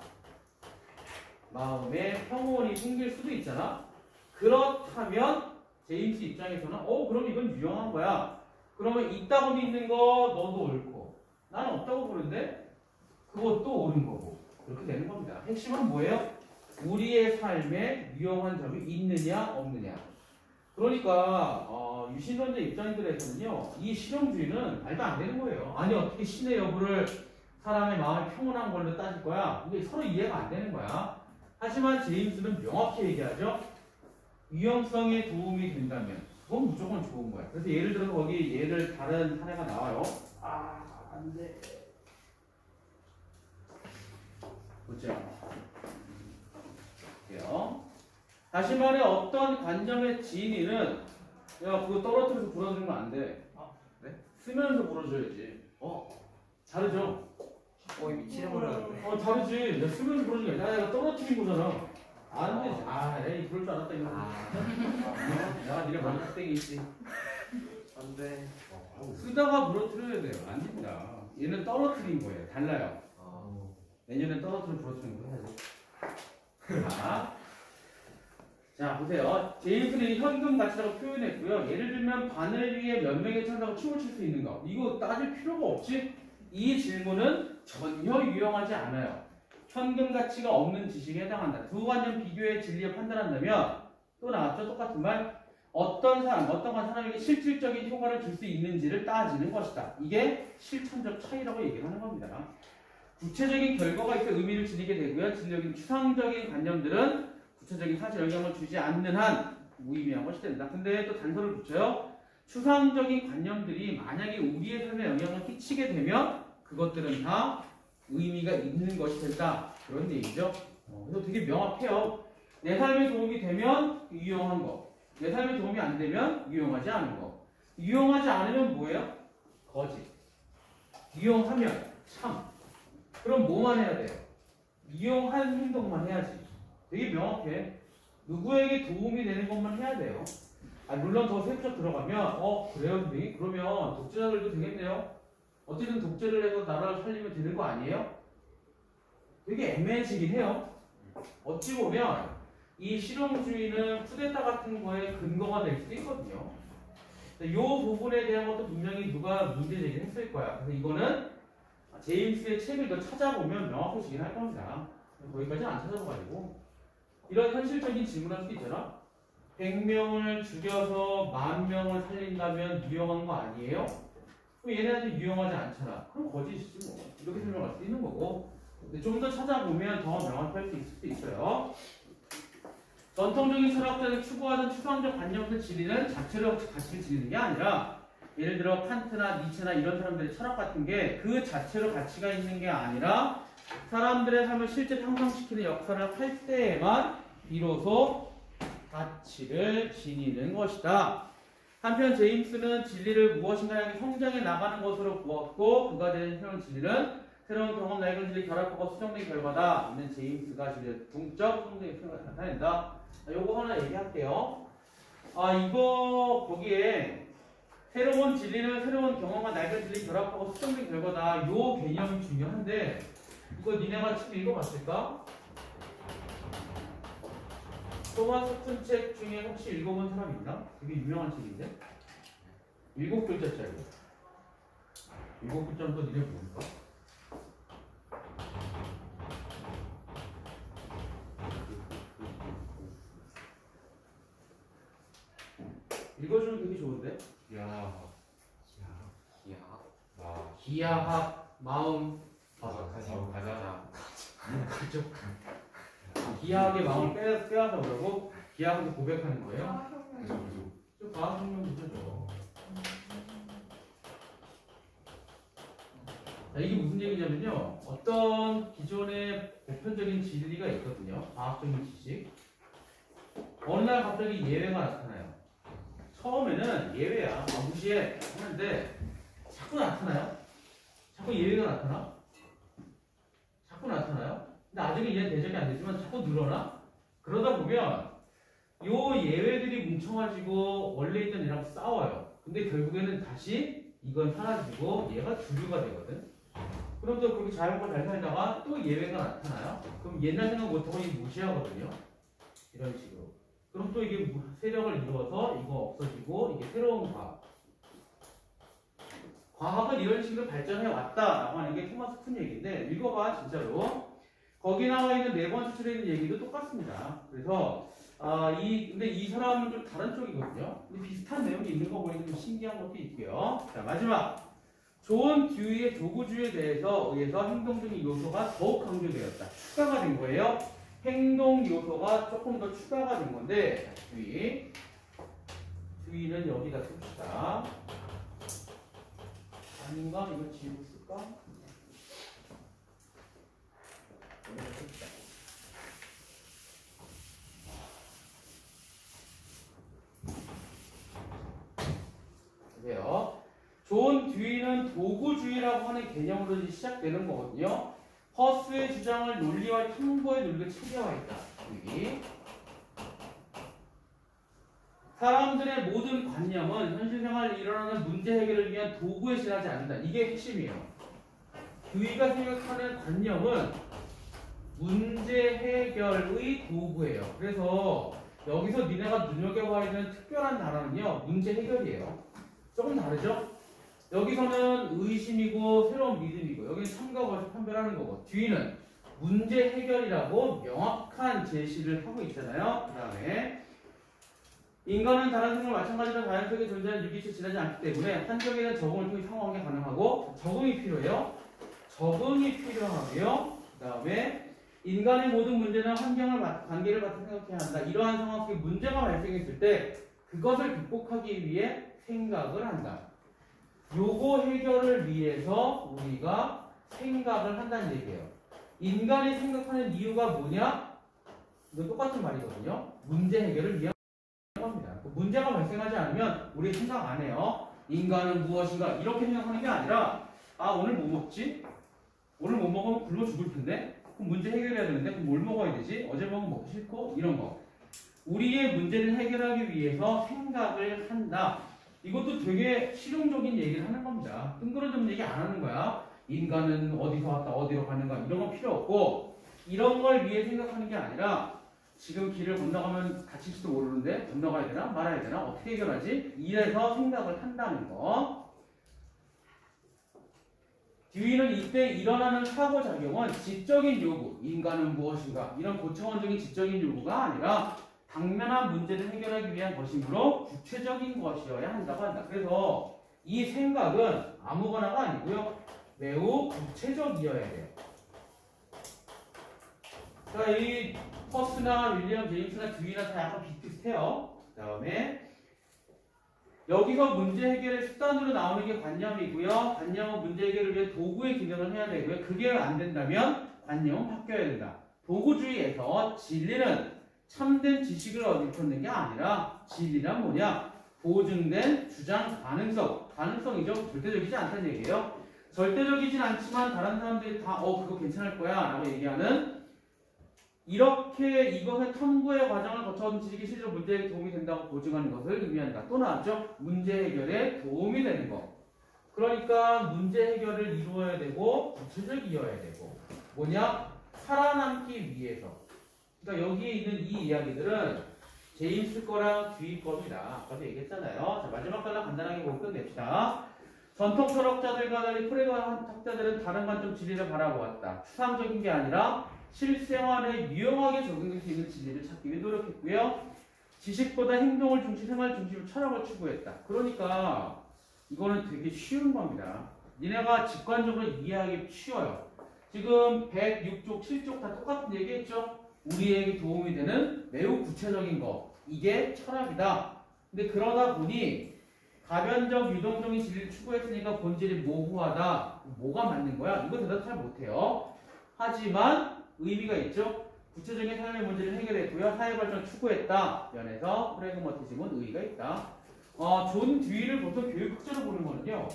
마음에 평온이 생길 수도 있잖아. 그렇다면 제임스 입장에서는 그럼 이건 유용한 거야. 그러면 있다고 믿는 거 너도 옳고 나는 없다고 보는데 그것도 옳은 거고 그렇게 되는 겁니다. 핵심은 뭐예요? 우리의 삶에 유용한 점이 있느냐 없느냐. 그러니까 유신론자 입장들에서는요 이 실용주의는 말도 안 되는 거예요. 아니 어떻게 신의 여부를 사람의 마음이 평온한 걸로 따질 거야? 이게 서로 이해가 안 되는 거야. 하지만 제임스는 명확히 얘기하죠. 유용성에 도움이 된다면 그건 무조건 좋은 거야. 그래서 예를 들어서 거기 예를 다른 사례가 나와요. 안 돼. 보죠. 다시 말해 어떤 관점의 진위는 야 그거 떨어뜨려서 불어주면 안 돼. 네? 쓰면서 불어줘야지. 다르죠? 거의 미치버렸는데. 다르지. 야, 쓰면서 불어주는 게 아니라 떨어뜨린 거잖아. 안 되지. 에이 그럴 줄 알았다 이거. 야 니네 머리 깍대기 있지. 안 돼. 쓰다가 불어뜨려야 돼요. 안 됩니다. 얘는 떨어뜨린 거예요. 달라요. 내년엔 떨어뜨려 불어뜨리는 거 해야지. 자 보세요. 제임스는 이 현금 가치라고 표현했고요. 예를 들면 바늘 위에 몇 명의 천사가 춤을 출 수 있는가? 이거 따질 필요가 없지. 이 질문은 전혀 유용하지 않아요. 현금 가치가 없는 지식에 해당한다. 두 관점 비교해 진리에 판단한다면 또 나왔죠. 똑같은 말. 어떤 사람에게 실질적인 효과를 줄 수 있는지를 따지는 것이다. 이게 실천적 차이라고 얘기를 하는 겁니다. 구체적인 결과가 있어 의미를 지니게 되고요. 진리적인 추상적인 관념들은 구체적인 사실 영향을 주지 않는 한 무의미한 것이 된다. 근데 또 단서를 붙여요. 추상적인 관념들이 만약에 우리의 삶에 영향을 끼치게 되면 그것들은 다 의미가 있는 것이 된다. 그런 얘기죠. 그래서 되게 명확해요. 내 삶에 도움이 되면 유용한 거. 내 삶에 도움이 안 되면 유용하지 않은 거. 유용하지 않으면 뭐예요? 거짓. 유용하면 참. 그럼 뭐만 해야 돼요? 유용한 행동만 해야지. 되게 명확해. 누구에게 도움이 되는 것만 해야 돼요. 물론 더 세부적 들어가면 그래요 선생님? 그러면 독재자들도 되겠네요. 어쨌든 독재를 해서 나라를 살리면 되는 거 아니에요? 되게 애매해지긴 해요. 어찌 보면 이 실용주의는 쿠데타 같은 거에 근거가 될 수도 있거든요. 이 부분에 대한 것도 분명히 누가 문제 제기를 했을 거야. 그래서 이거는 제임스의 책을 더 찾아보면 명확해지긴 할 겁니다. 거기까지는 안 찾아봐가지고 이런 현실적인 질문을 할 수도 있잖아. 100명을 죽여서 10,000명을 살린다면 유용한 거 아니에요? 그럼 얘네한테 유용하지 않잖아. 그럼 거짓이지 뭐. 이렇게 설명할 수도 있는 거고. 근데 좀 더 찾아보면 더 명확할 수 있을 수도 있어요. 전통적인 철학자들이 추구하던 추상적 관념의 진리는 자체로 가치를 지니는 게 아니라 예를 들어 칸트나 니체나 이런 사람들의 철학 같은 게 그 자체로 가치가 있는 게 아니라 사람들의 삶을 실제 향상시키는 역할을 할 때에만 비로소 가치를 지니는 것이다. 한편 제임스는 진리를 무엇인가 향해 성장해 나가는 것으로 보았고 그가 되는 새로운 진리는 새로운 경험, 낡은 진리 결합하고 수정된 결과다. 있는 제임스가 진리의 동적 성장의 표현을 나타낸다. 요거 하나 얘기할게요. 이거 거기에 새로운 진리는 새로운 경험과 낡은 진리 결합하고 수정된 결과다. 요 개념이 중요한데 이거 니네가 지금 읽어봤을까? 토마스 쿤 책 중에 혹시 읽어본 사람 있나? 되게 유명한 책인데? 7글자짜리. 7글자는 또 니네 모를까? 읽어주면 되게 좋은데? 기하학, 마음, 가자. 그죠? 기하학의 마음을 빼앗아 오라고 기하학을 고백하는 거예요? 좀 과학성명 붙여줘. 이게 무슨 얘기냐면요. 어떤 기존의 보편적인 진리가 있거든요. 과학적인 지식. 어느 날 갑자기 예외가 나타나요. 처음에는 예외야. 무시해. 하는데 자꾸 나타나요. 자꾸 예외가 나타나. 자꾸 나타나요. 근데 아직은 얘는 대적이 안 되지만 자꾸 늘어나. 그러다 보면 요 예외들이 뭉쳐가지고 원래 있던 얘랑 싸워요. 근데 결국에는 다시 이건 사라지고 얘가 주류가 되거든. 그럼 또 그렇게 자연과 잘 살다가 또 예외가 나타나요. 그럼 옛날 생각 못하고 이게 무시하거든요. 이런 식으로. 그럼 또 이게 세력을 이루어서 이거 없어지고 이게 새로운 과학. 과학은 이런 식으로 발전해 왔다라고 하는 게 토마스 쿤 얘기인데 읽어봐 진짜로. 거기 나와 있는 네 번째 줄에 있는 얘기도 똑같습니다. 그래서 근데 이 사람은 좀 다른 쪽이거든요. 근데 비슷한 내용이 있는 거 보니까 좀 신기한 것도 있고요. 자 마지막. 존 듀이의 도구주의에 의해서 행동적인 요소가 더욱 강조되었다. 추가가 된 거예요. 행동 요소가 조금 더 추가가 된 건데 듀이는 여기다 씁시다. 아닌가? 이거 지우고 쓸까? 여기다 씁시다. 보세요. 존 듀이는 도구주의라고 하는 개념으로 시작되는 거거든요. 허스의 주장을 논리와 탐구의 논리가 체계화 있다. 듀이. 사람들의 모든 관념은 현실생활에 일어나는 문제 해결을 위한 도구에 지나지 않는다. 이게 핵심이에요. 듀이가 생각하는 관념은 문제 해결의 도구예요. 그래서 여기서 니네가 눈여겨봐야 되는 특별한 단어는요. 문제 해결이에요. 조금 다르죠? 여기서는 의심이고 새로운 믿음이고 여기는 참과 판별하는 거고 뒤는 문제 해결이라고 명확한 제시를 하고 있잖아요. 그 다음에 인간은 다른 생물 마찬가지로 자연 속에 존재하는 유기체 지나지 않기 때문에 환경에 대한 적응을 통해 상호하게 가능하고 적응이 필요해요. 적응이 필요하고요. 그 다음에 인간의 모든 문제는 관계를 같이 생각해야 한다. 이러한 상황 속에 문제가 발생했을 때 그것을 극복하기 위해 생각을 한다. 요거 해결을 위해서 우리가 생각을 한다는 얘기예요. 인간이 생각하는 이유가 뭐냐? 이건 똑같은 말이거든요. 문제 해결을 위한 겁니다. 문제가 발생하지 않으면 우리 생각 안 해요. 인간은 무엇인가 이렇게 생각하는 게 아니라 오늘 뭐 먹지? 오늘 못 먹으면 굶어 죽을 텐데? 그럼 문제 해결해야 되는데 그럼 뭘 먹어야 되지? 어제 먹은 거 먹기 싫고 이런 거. 우리의 문제를 해결하기 위해서 생각을 한다. 이것도 되게 실용적인 얘기를 하는 겁니다. 뜬구러진 얘기 안 하는 거야. 인간은 어디서 왔다 어디로 가는가 이런 건 필요 없고 이런 걸 위해 생각하는 게 아니라 지금 길을 건너가면 다칠지도 모르는데 건너가야 되나 말아야 되나 어떻게 해결하지? 이래서 생각을 한다는 거. 뒤는 이때 일어나는 사고작용은 지적인 요구, 인간은 무엇인가 이런 고차원적인 지적인 요구가 아니라 당면한 문제를 해결하기 위한 것이므로 구체적인 것이어야 한다고 한다. 그래서 이 생각은 아무거나가 아니고요. 매우 구체적이어야 돼요. 그러니까 이 퍼스나 윌리엄 제임스나 듀이나 다 약간 비슷해요. 그 다음에 여기서 문제 해결의 수단으로 나오는 게 관념이고요. 관념은 문제 해결을 위해 도구의 기능을 해야 되고요. 그게 안 된다면 관념은 바뀌어야 된다. 도구주의에서 진리는 참된 지식을 얻는 게 아니라 진리란 뭐냐? 보증된 주장 가능성. 가능성이죠. 절대적이지 않다는 얘기예요. 절대적이진 않지만 다른 사람들이 다 그거 괜찮을 거야 라고 얘기하는 이렇게 이것의 탐구의 과정을 거쳐온 지식이 실제로 문제에 도움이 된다고 보증하는 것을 의미한다. 또 나왔죠? 문제 해결에 도움이 되는 것. 그러니까 문제 해결을 이루어야 되고 구체적이어야 되고 뭐냐? 살아남기 위해서. 그러니까 여기에 있는 이 이야기들은 제임스 거랑 듀이 겁니다. 아까도 얘기했잖아요. 자, 마지막 단락 간단하게 보고 끝냅시다. 전통 철학자들과 달리 프레거 학자들은 다른 관점 진리를 바라보았다. 추상적인 게 아니라 실생활에 유용하게 적용될 수 있는 진리를 찾기 위해 노력했고요. 지식보다 행동을 중시, 생활 중심으로 철학을 추구했다. 그러니까 이거는 되게 쉬운 겁니다. 니네가 직관적으로 이해하기 쉬워요. 지금 106쪽, 7쪽 다 똑같은 얘기했죠? 우리에게 도움이 되는 매우 구체적인 거. 이게 철학이다. 근데 그러다 보니 가변적, 유동적인 진리를 추구했으니까 본질이 모호하다. 뭐가 맞는 거야? 이거 대답 잘 못해요. 하지만 의미가 있죠. 구체적인 삶의 문제를 해결했고요. 사회발전을 추구했다. 면에서 프래그마티즘은 의의가 있다. 존 듀이를 보통 교육 학자로 보는 거는요.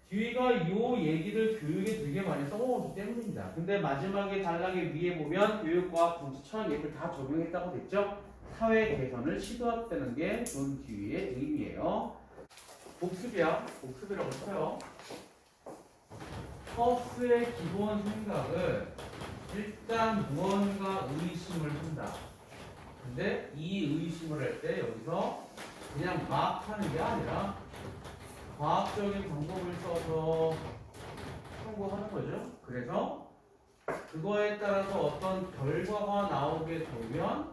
듀이가 이 얘기를 교육에 되게 많이 써먹었기 때문입니다. 근데 마지막에 단락의 위에 보면 교육과학, 정치, 철학, 예술 다 적용했다고 됐죠. 사회 개선을 시도했다는 게 존 듀이의 의미예요. 복습이야. 복습이라고 쳐요. 퍼스의 기본 생각을 일단 무언가 의심을 한다. 근데 이 의심을 할 때 여기서 그냥 막 하는 게 아니라 과학적인 방법을 써서 청구하는 거죠. 그래서 그거에 따라서 어떤 결과가 나오게 되면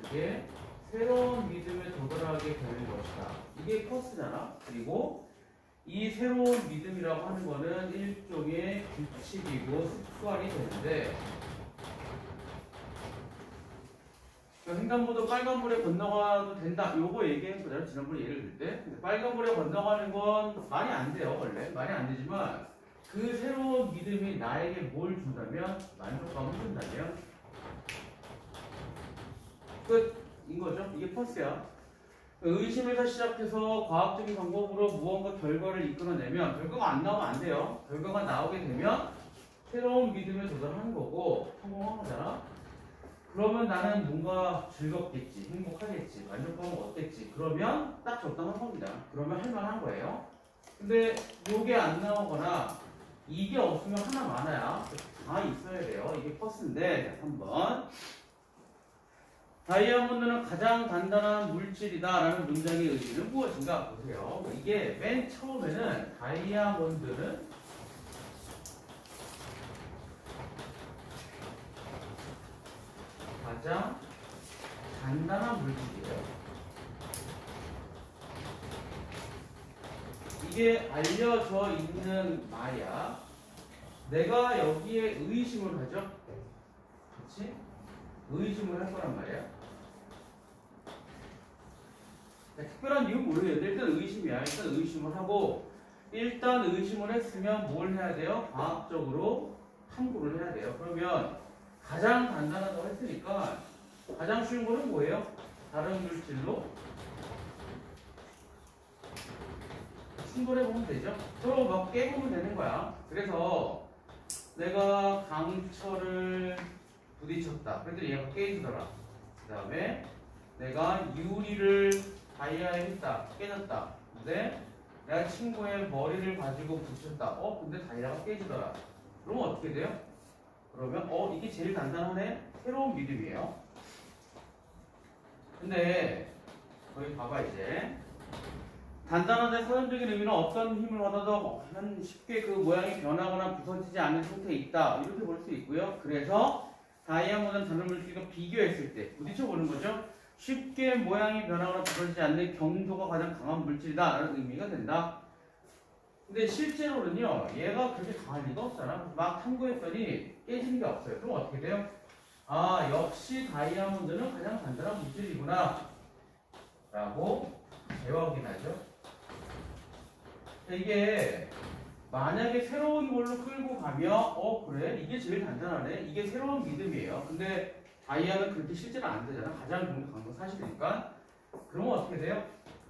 그게 새로운 믿음에 도달하게 되는 것이다. 이게 퍼스잖아. 그리고 이 새로운 믿음이라고 하는 거는 일종의 규칙이고 습관이 되는데 횡단보도 빨간불에 건너가도 된다. 요거 얘기했거든요. 지난번에 예를 들 때. 근데 빨간불에 건너가는 건 말이 안 돼요. 원래. 말이 안 되지만 그 새로운 믿음이 나에게 뭘 준다면 만족감을 준다면 끝인 거죠. 이게 퍼스야. 의심에서 시작해서 과학적인 방법으로 무언가 결과를 이끌어내면 결과가 안 나오면 안 돼요. 결과가 나오게 되면 새로운 믿음에 도달하는 거고 성공한 거잖아. 그러면 나는 뭔가 즐겁겠지, 행복하겠지, 만족감은 어땠지. 그러면 딱 적당한 겁니다. 그러면 할만한 거예요. 근데 요게 안 나오거나 이게 없으면 하나 많아야 다 있어야 돼요. 이게 퍼스인데 3번 다이아몬드는 가장 단단한 물질이다 라는 문장의 의미는 무엇인가 보세요. 이게 맨 처음에는 다이아몬드는 가장 단단한 물질이에요. 이게 알려져 있는 말이야. 내가 여기에 의심을 하죠. 그렇지? 의심을 할 거란 말이야. 특별한 이유는 모르겠는데 일단 의심이야. 일단 의심을 하고 일단 의심을 했으면 뭘 해야 돼요? 과학적으로 탐구를 해야 돼요. 그러면 가장 단단하다고 했으니까 가장 쉬운 거는 뭐예요? 다른 물질로 충돌해보면 되죠. 서로 막 깨보면 되는 거야. 그래서 내가 강철을 부딪혔다. 그랬더니 얘가 깨지더라. 그 다음에 내가 유리를 다이아에 했다. 깨졌다. 근데 내가 친구의 머리를 가지고 붙였다. 근데 다이아가 깨지더라. 그러면 어떻게 돼요? 그러면 이게 제일 간단하네. 새로운 믿음이에요. 근데 거기 봐봐 이제. 단단한데 사전적인 의미는 어떤 힘을 받아도 쉽게 그 모양이 변하거나 부서지지 않는 상태에 있다. 이렇게 볼 수 있고요. 그래서 다이아몬드는 다른 물질과 비교했을 때 부딪혀보는 거죠. 쉽게 모양이 변하거나 부서지지 않는 경도가 가장 강한 물질이다 라는 의미가 된다. 근데 실제로는요. 얘가 그렇게 강할 리가 없잖아. 막 탐구했더니 깨지는 게 없어요. 그럼 어떻게 돼요? 역시 다이아몬드는 가장 단단한 물질이구나 라고 재확인하죠. 이게 만약에 새로운 걸로 끌고 가면 그래? 이게 제일 단단하네? 이게 새로운 믿음이에요. 근데 다이아는 그렇게 실제로 안 되잖아. 가장 강한 건 사실이니까. 그러면 어떻게 돼요?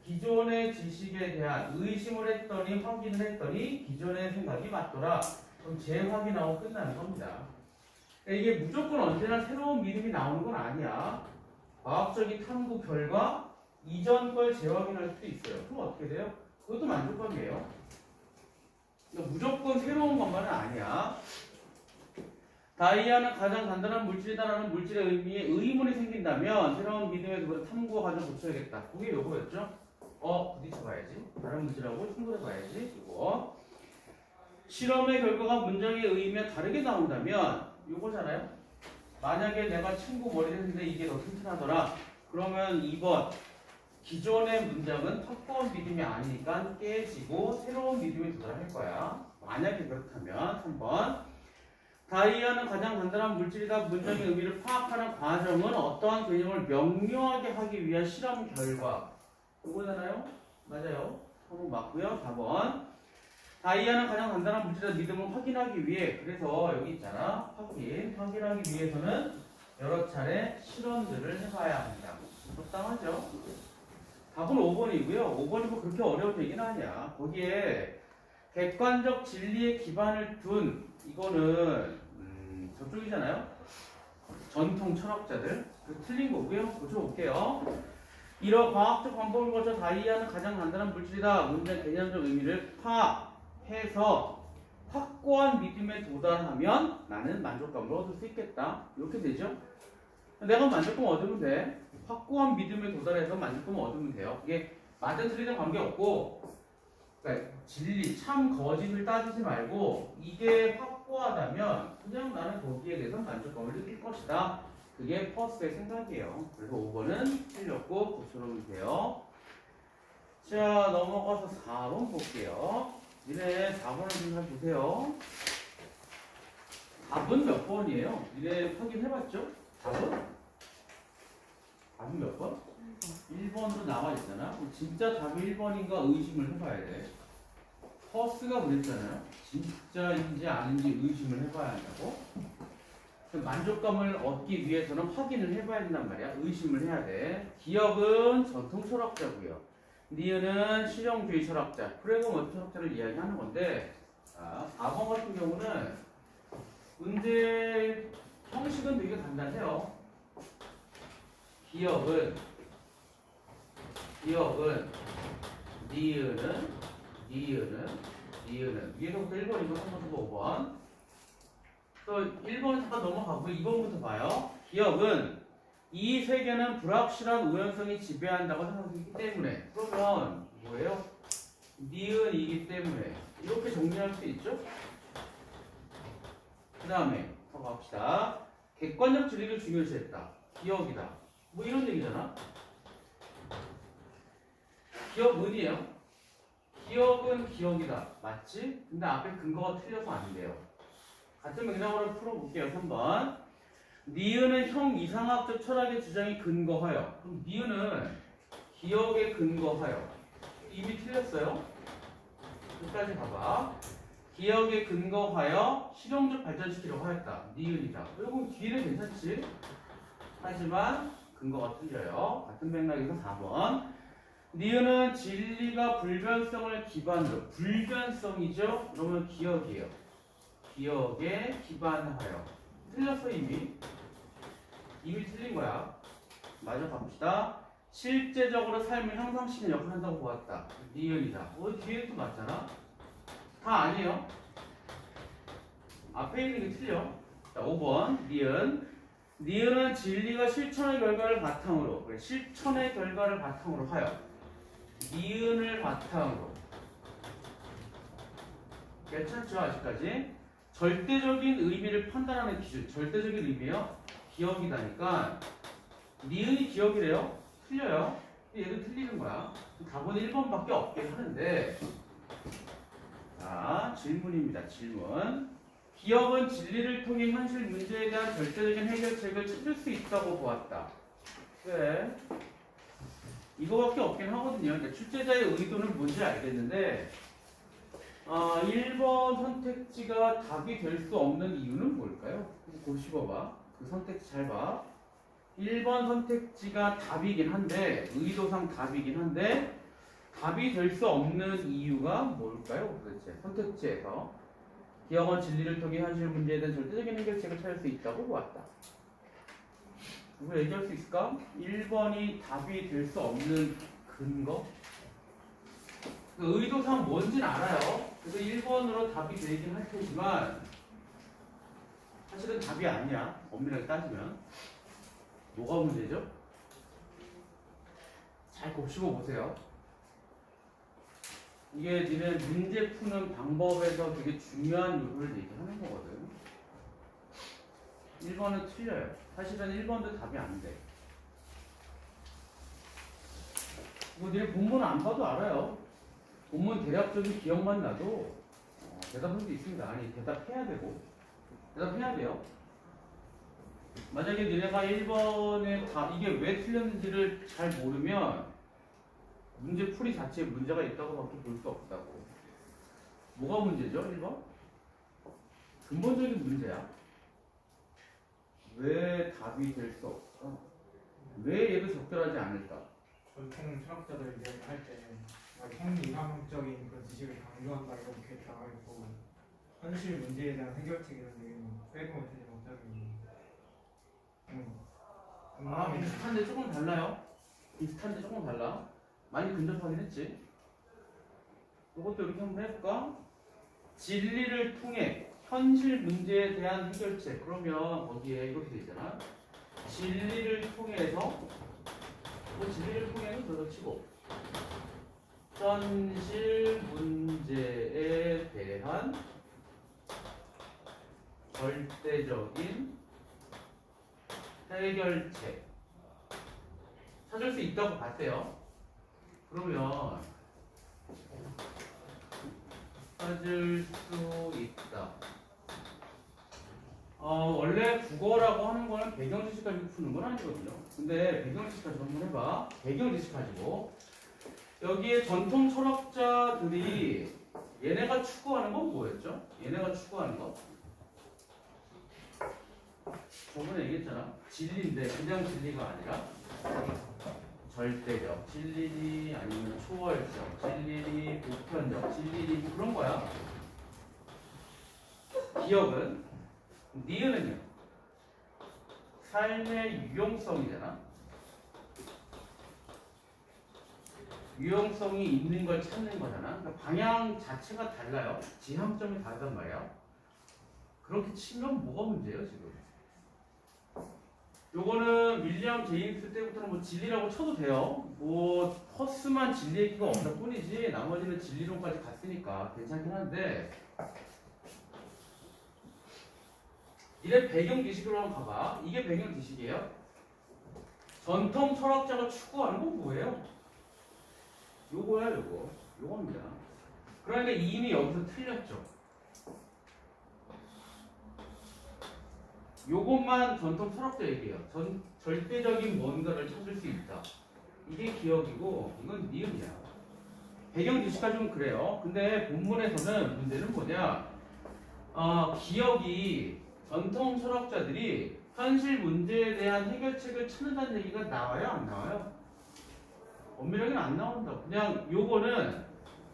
기존의 지식에 대한 의심을 했더니 확인을 했더니 기존의 생각이 맞더라. 그럼 재확인하고 끝나는 겁니다. 이게 무조건 언제나 새로운 믿음이 나오는 건 아니야. 과학적인 탐구 결과 이전 걸 재확인할 수도 있어요. 그럼 어떻게 돼요? 그것도 만족감이에요. 그러니까 무조건 새로운 것만은 아니야. 다이아는 가장 단단한 물질이다라는 물질의 의미에 의문이 생긴다면 새로운 믿음에 그것을 탐구와 가져 붙여야겠다. 그게 요거였죠. 부딪혀봐야지. 다른 물질하고 친구해봐야지. 이거. 실험의 결과가 문장의 의미와 다르게 나온다면 요거잖아요. 만약에 내가 친구 머리를 했는데 이게 더 튼튼하더라. 그러면 2번. 기존의 문장은 확고한 믿음이 아니니까 깨지고 새로운 믿음에 도달할 거야. 만약에 그렇다면 3번. 다이아는 가장 간단한 물질이다. 문장의 의미를 파악하는 과정은 어떠한 개념을 명료하게 하기 위한 실험 결과. 이거잖아요? 맞아요. 3번 맞고요. 4번. 다이아는 가장 간단한 물질이다. 믿음을 확인하기 위해. 그래서 여기 있잖아. 확인하기 위해서는 여러 차례 실험들을 해봐야 합니다. 적당하죠? 답은 5번이고요. 5번이 뭐 그렇게 어려운 얘기는 아니야. 거기에 객관적 진리에 기반을 둔 이거는 저쪽이잖아요. 전통 철학자들. 그 틀린 거고요. 고쳐볼게요. 이러 과학적 방법을 거쳐 다이아는 가장 간단한 물질이다. 문장 개념적 의미를 파악해서 확고한 믿음에 도달하면 나는 만족감을 얻을 수 있겠다. 이렇게 되죠. 내가 만족감 얻으면 돼. 확고한 믿음에 도달해서 만족감을 얻으면 돼요. 이게 맞든 틀리든 관계없고, 그러니까 진리, 참, 거짓을 따지지 말고 이게 확고하다면 그냥 나는 거기에 대해서 만족감을 느낄 것이다. 그게 퍼스의 생각이에요. 그래서 5번은 틀렸고 고쳐놓으면 돼요. 자, 넘어가서 4번 볼게요. 니네 4번을 좀 잘 보세요. 답은 몇 번이에요? 니네 확인해봤죠? 답은? 답은 몇 번? 1번도 나와있잖아. 진짜 답이 1번인가 의심을 해봐야 돼. 퍼스가 그랬잖아요. 진짜인지 아닌지 의심을 해봐야 한다고. 만족감을 얻기 위해서는 확인을 해봐야 된단 말이야. 의심을 해야 돼. 기억은 전통 철학자고요. 니은은 실용주의 철학자, 프레그먼트 철학자를 이야기하는 건데 4번 같은 경우는 문제 형식은 되게 간단해요. 기억은 니은은 위에서부터 1번이고 3번부터 5번. 또 1번은 잠깐 넘어가고 2번부터 봐요. 기억은 이 세계는 불확실한 우연성이 지배한다고 생각하기 때문에. 그러면 뭐예요? 니은이기 때문에 이렇게 정리할 수 있죠? 그 다음에 더 갑시다. 객관적 진리를 중요시했다. 기억이다. 뭐 이런 얘기잖아. 기억은이에요. 기억은 기억이다. 맞지? 근데 앞에 근거가 틀려서 안 돼요. 같은 맥락으로 풀어볼게요. 3번. 니은은 형 이상학적 철학의 주장에 근거하여. 그럼 니은은 기억에 근거하여. 이미 틀렸어요. 끝까지 봐봐. 기억에 근거하여 실용적 발전시키려고 하였다. 니은이다. 그리고 뒤는 괜찮지? 하지만 근거가 틀려요. 같은 맥락에서 4번. 니은은 진리가 불변성을 기반으로. 불변성이죠? 그러면 기억이에요. 기억에 기반하여. 틀렸어 이미. 이미 틀린 거야. 마저 가봅시다. 실제적으로 삶을 향상시키는 역할을 한다고 보았다. 니은이다. 뒤에도 맞잖아. 다 아니에요. 앞에 있는 게 틀려. 자, 5번 니은. 니은은 진리가 실천의 결과를 바탕으로, 그래, 실천의 결과를 바탕으로 하여 니은을 바탕으로, 괜찮죠 아직까지? 절대적인 의미를 판단하는 기준, 절대적인 의미요? 기억이다니까 니은이 기억이래요? 틀려요? 얘도 틀리는 거야. 답은 1번밖에 없긴 하는데, 자, 질문입니다. 질문. 기억은 진리를 통해 현실 문제에 대한 절대적인 해결책을 찾을 수 있다고 보았다. 네. 이거밖에 없긴 하거든요. 그러니까 출제자의 의도는 뭔지 알겠는데, 1번 선택지가 답이 될 수 없는 이유는 뭘까요? 곱씹어봐. 그 선택지 잘 봐. 1번 선택지가 답이긴 한데, 의도상 답이긴 한데, 답이 될 수 없는 이유가 뭘까요? 도대체 선택지에서. 기억은 진리를 통해 현실 문제에 대한 절대적인 해결책을 찾을 수 있다고 보았다. 이거 얘기할 수 있을까? 1번이 답이 될 수 없는 근거? 그 의도상 뭔지는 알아요. 그래서 1번으로 답이 되긴 할 테지만 사실은 답이 아니야. 엄밀하게 따지면. 뭐가 문제죠? 잘 곱씹어 보세요. 이게 니네 문제 푸는 방법에서 되게 중요한 요소를 얘기하는 거거든. 1번은 틀려요. 사실은 1번도 답이 안 돼. 뭐 니네 본문 안 봐도 알아요. 본문 대략적인 기억만 나도 대답할 수 있습니다. 아니 대답해야 되고 대답해야 돼요. 만약에 니네가 1번에 이게 왜 틀렸는지를 잘 모르면 문제 풀이 자체에 문제가 있다고밖에 볼 수 없다고. 뭐가 문제죠? 1번? 근본적인 문제야. 왜 답이 될 수 없을까? 왜 얘도 적절하지 않을까? 전통 철학자들 이야기할 때 형이상적인 그런 지식을 강조한다 이렇게 했다가 있고 현실 문제에 대한 해결책이라는 얘기는 빼고 못하지 못하기. 비슷한데 조금 달라요. 비슷한데 조금 달라. 많이 근접하긴 했지. 이것도 이렇게 한번 해볼까? 진리를 통해 현실 문제에 대한 해결책. 그러면 거기에 이렇게 돼 있잖아. 진리를 통해서 진리를 통해는 그렇지고 현실 문제에 대한 절대적인 해결책 찾을 수 있다고 봤대요. 그러면 찾을 수 있다. 원래 국어라고 하는 거는 배경지식 가지고 푸는 건 아니거든요. 근데 배경지식 가지고 한번 해봐. 배경지식 가지고 여기에 전통 철학자들이 얘네가 추구하는 건 뭐였죠? 얘네가 추구하는 거 저번에 얘기했잖아. 진리인데 그냥 진리가 아니라 절대적 진리니 아니면 초월적 진리니 보편적 진리니 뭐 그런 거야. 기억은 니은은요 삶의 유용성이잖아. 유용성이 있는 걸 찾는 거잖아. 그러니까 방향 자체가 달라요. 지향점이 다르단 말이야. 그렇게 치면 뭐가 문제예요 지금? 요거는 윌리엄 제임스 때부터는 뭐 진리라고 쳐도 돼요. 뭐 허스만 진리 얘기가 없을 뿐이지 나머지는 진리론까지 갔으니까 괜찮긴 한데 이래 배경 지식으로 한번 가봐. 이게 배경 지식이에요. 전통 철학자가 추구하는 건 뭐예요? 요거야 요거. 요겁니다. 그러니까 이미 여기서 틀렸죠. 요것만 전통 철학자 얘기예요. 절대적인 뭔가를 찾을 수 있다. 이게 기억이고 이건 니은이야. 배경 지식까지 좀 그래요. 근데 본문에서는 문제는 뭐냐? 기억이 전통 철학자들이 현실 문제에 대한 해결책을 찾는다는 얘기가 나와요? 안 나와요? 엄밀하게는 안 나온다. 그냥 요거는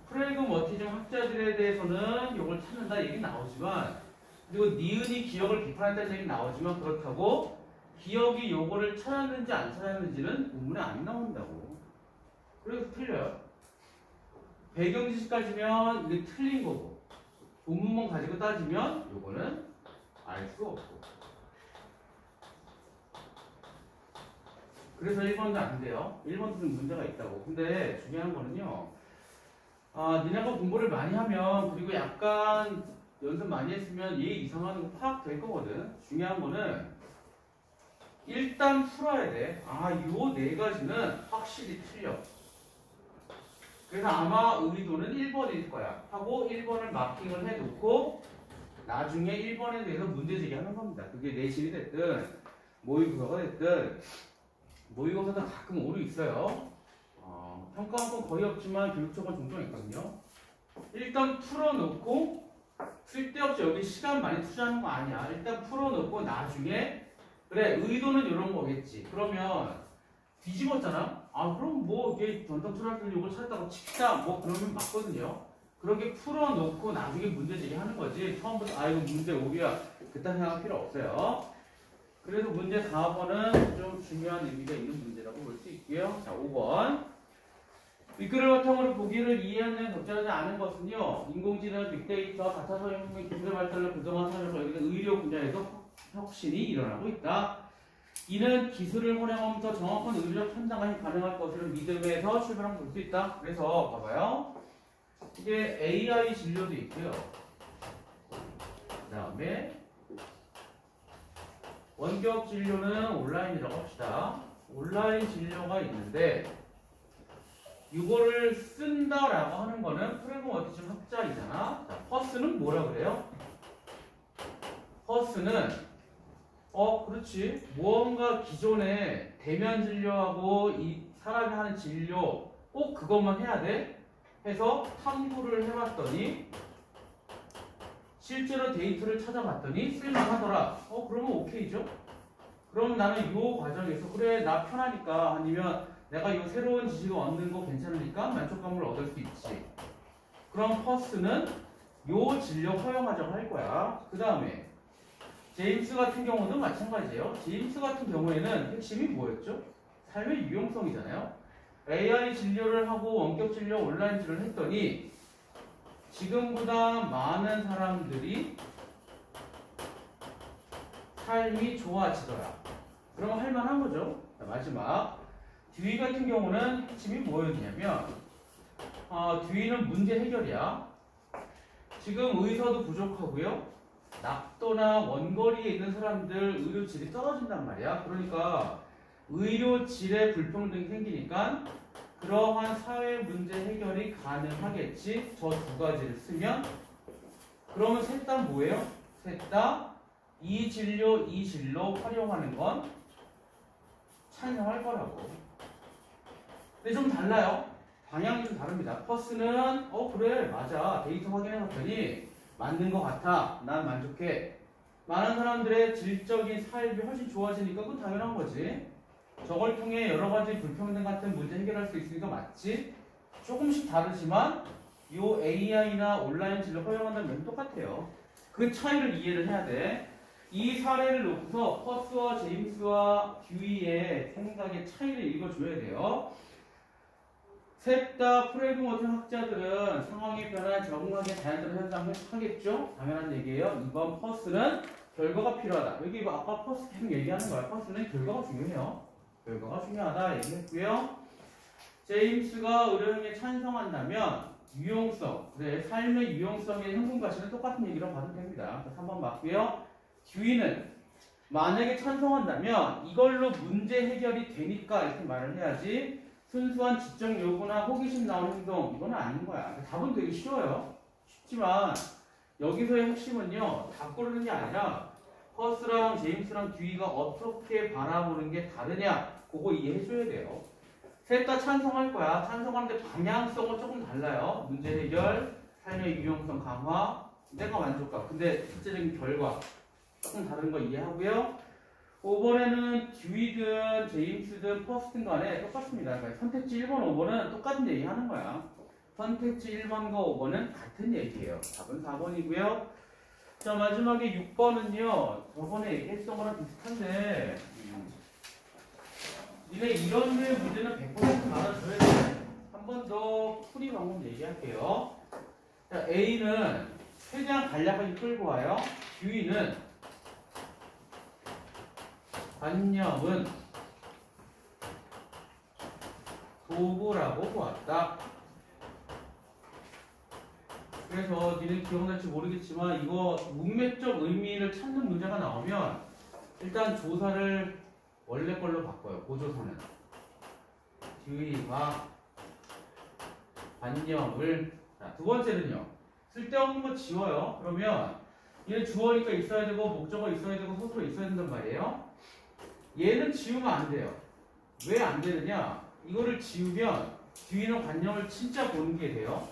프래그머티즘 학자들에 대해서는 요걸 찾는다 얘기 나오지만 그리고 니은이 기억을 비판한다는 얘기 나오지만 그렇다고 기억이 요거를 찾았는지 안 찾았는지는 본문에 안 나온다고. 그래서 틀려요. 배경 지식 가지면 이게 틀린 거고, 본문만 가지고 따지면 요거는 알 수 없고. 그래서 1번도 안 돼요. 1번도 좀 문제가 있다고. 근데 중요한 거는요. 니네가 공부를 많이 하면, 그리고 약간 연습 많이 했으면 얘 이상하는 거 파악될 거거든. 중요한 거는 일단 풀어야 돼. 요 네 가지는 확실히 틀려. 그래서 아마 의도는 1번일 거야. 하고 1번을 마킹을 해놓고 나중에 1번에 대해서 문제 제기하는 겁니다. 그게 내신이 됐든 모의고사가 됐든, 모의고사도 가끔 오류 있어요. 평가 한 건 거의 없지만 교육청은 종종 있거든요. 일단 풀어놓고, 쓸데없이 여기 시간 많이 투자하는 거 아니야. 일단 풀어놓고 나중에 그래 의도는 이런 거겠지. 그러면 뒤집었잖아. 그럼 뭐 이게 전통철학들 이걸 찾았다고 칩시다. 뭐 그러면 맞거든요. 그렇게 풀어놓고 나중에 문제 제기하는 거지. 처음부터 이거 문제 오류야. 그딴 생각 필요 없어요. 그래서 문제 4번은 좀 중요한 의미가 있는 문제라고 볼 수 있고요. 자, 5번. 윗글을 바탕으로 보기를 이해하는 적절하지 않은 것은요. 인공지능, 빅데이터, 다차 소형 기술의 발달로 그동안 사회에서 의료 분야에서 혁신이 일어나고 있다. 이는 기술을 활용하면서 정확한 의료적 판단이 가능할 것을 믿음에서 출발한 볼 수 있다. 그래서 봐봐요. 이게 AI 진료도 있고요. 그 다음에 원격 진료는 온라인이라고 합시다. 온라인 진료가 있는데 이거를 쓴다라고 하는 거는 프레그 어티즘 학자이잖아. 자, 퍼스는 뭐라 그래요? 퍼스는 그렇지. 무언가 기존에 대면 진료하고 이 사람이 하는 진료 꼭 그것만 해야 돼? 해서 탐구를 해봤더니 실제로 데이터를 찾아봤더니 쓸만하더라. 그러면 오케이죠? 그럼 나는 이 과정에서 그래 나 편하니까 아니면 내가 이 새로운 지식을 얻는 거 괜찮으니까 만족감을 얻을 수 있지. 그럼 퍼스는 요 진료 허용하자고 할 거야. 그 다음에 제임스 같은 경우도 마찬가지예요. 제임스 같은 경우에는 핵심이 뭐였죠? 삶의 유용성이잖아요. AI 진료를 하고 원격 진료, 온라인 진료를 했더니 지금보다 많은 사람들이 삶이 좋아지더라. 그러면 할만한 거죠. 자, 마지막 듀이 같은 경우는 핵심이 뭐였냐면 듀이는 문제 해결이야. 지금 의사도 부족하고요. 낙도나 원거리에 있는 사람들 의료 질이 떨어진단 말이야. 그러니까 의료 질의 불평등이 생기니까 그러한 사회 문제 해결이 가능하겠지. 저 두 가지를 쓰면 그러면 셋 다 뭐예요? 셋 다 이 진료, 이 진로 활용하는 건 찬성할 거라고. 근데 좀 달라요. 방향이 좀 다릅니다. 퍼스는 그래 맞아 데이터 확인해봤더니 맞는 것 같아. 난 만족해. 많은 사람들의 질적인 삶이 훨씬 좋아지니까 그건 당연한 거지. 저걸 통해 여러 가지 불평등 같은 문제 해결할 수 있으니까 맞지. 조금씩 다르지만 요 AI나 온라인 진료 허용한다는 면 똑같아요. 그 차이를 이해를 해야 돼. 이 사례를 놓고서 퍼스와 제임스와 듀이의 생각의 차이를 읽어줘야 돼요. 셋 다 프레그먼트 학자들은 상황의 변화에 적응하기에 자연스러운 현상을 하겠죠? 당연한 얘기예요. 이번 퍼스는 결과가 필요하다. 여기 아까 퍼스 계속 얘기하는 거야. 퍼스는 결과가 중요해요. 결과가 중요하다 얘기했고요. 제임스가 의료행위에 찬성한다면 유용성, 그래 삶의 유용성의 현금 가치는 똑같은 얘기로 봐도 됩니다. 그래서 한번 맞고요. 듀이는 만약에 찬성한다면 이걸로 문제 해결이 되니까 이렇게 말을 해야지 순수한 지적 요구나 호기심 나오는 행동 이건 아닌 거야. 답은 되게 쉬워요. 쉽지만 여기서의 핵심은요. 다 고르는 게 아니라 퍼스랑 제임스랑 듀이가 어떻게 바라보는 게 다르냐 그거 이해해줘야 돼요. 셋 다 찬성할 거야. 찬성하는데 방향성은 조금 달라요. 문제 해결, 삶의 유용성 강화, 내가 만족감. 근데 실제적인 결과 조금 다른 거 이해하고요. 5번에는 듀이든 제임스든 퍼스든 간에 똑같습니다. 그러니까 선택지 1번, 5번은 똑같은 얘기 하는 거야. 선택지 1번과 5번은 같은 얘기예요. 답은 4번이고요. 자, 마지막에 6번은요. 저번에 얘기했던 거랑 비슷한데 니네 이런 류의 문제는 100% 알아줘야 돼. 한 번 더 풀이 방법 얘기할게요. 자, A는 최대한 간략하게 끌고 와요. B는 관념은 도구라고 보았다. 그래서 니는 기억날지 모르겠지만 이거 문맥적 의미를 찾는 문제가 나오면 일단 조사를 원래 걸로 바꿔요. 고조사는 뒤와 관념을. 자, 두 번째는요. 쓸데없는 거 지워요. 그러면 얘는 주어니까 있어야 되고 목적어 있어야 되고 소수가 있어야 된단 말이에요. 얘는 지우면 안 돼요. 왜 안 되느냐? 이거를 지우면 뒤에는 관념을 진짜 보는 게 돼요.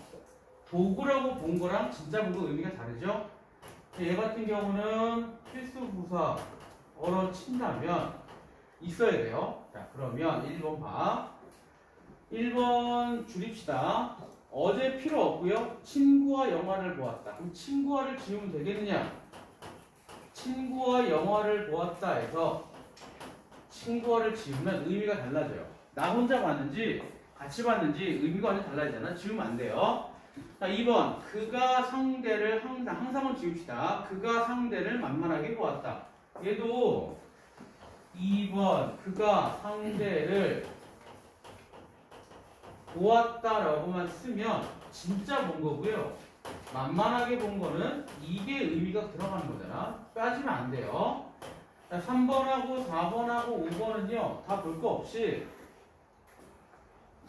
도구라고 본 거랑 진짜 본 거 의미가 다르죠? 얘 같은 경우는 필수 부사 어로 친다면 있어야 돼요. 자, 그러면 1번 봐. 1번 줄입시다. 어제 필요 없고요. 친구와 영화를 보았다. 그럼 친구와를 지우면 되겠느냐? 친구와 영화를 보았다 해서 친구와를 지우면 의미가 달라져요. 나 혼자 봤는지 같이 봤는지 의미가 완전 달라지잖아. 지우면 안 돼요. 자, 2번. 그가 상대를 항상은 지웁시다. 그가 상대를 만만하게 보았다. 얘도 2번. 그가 상대를 보았다라고만 쓰면 진짜 본 거고요. 만만하게 본 거는 이게 의미가 들어가는 거잖아. 빠지면 안 돼요. 자, 3번하고 4번하고 5번은요. 다 볼 거 없이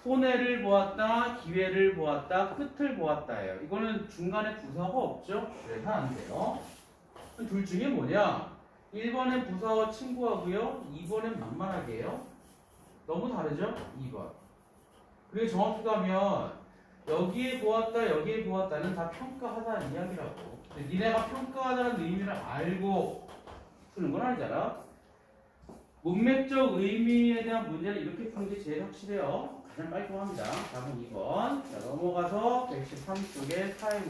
손해를 보았다, 기회를 보았다, 끝을 보았다예요. 이거는 중간에 부사가 없죠? 그래서 안 돼요. 둘 중에 뭐냐? 1번엔 부사와 친구하고요. 2번엔 만만하게요. 너무 다르죠? 2번. 그리고 정확히 가면 여기에 보았다, 여기에 보았다는 다 평가하다는 이야기라고. 근데 니네가 평가하다는 의미를 알고 푸는 건 아니잖아. 문맥적 의미에 대한 문제는 이렇게 푸는 게 제일 확실해요. 가장 깔끔합니다. 답은 2번. 자, 넘어가서 113쪽에 사회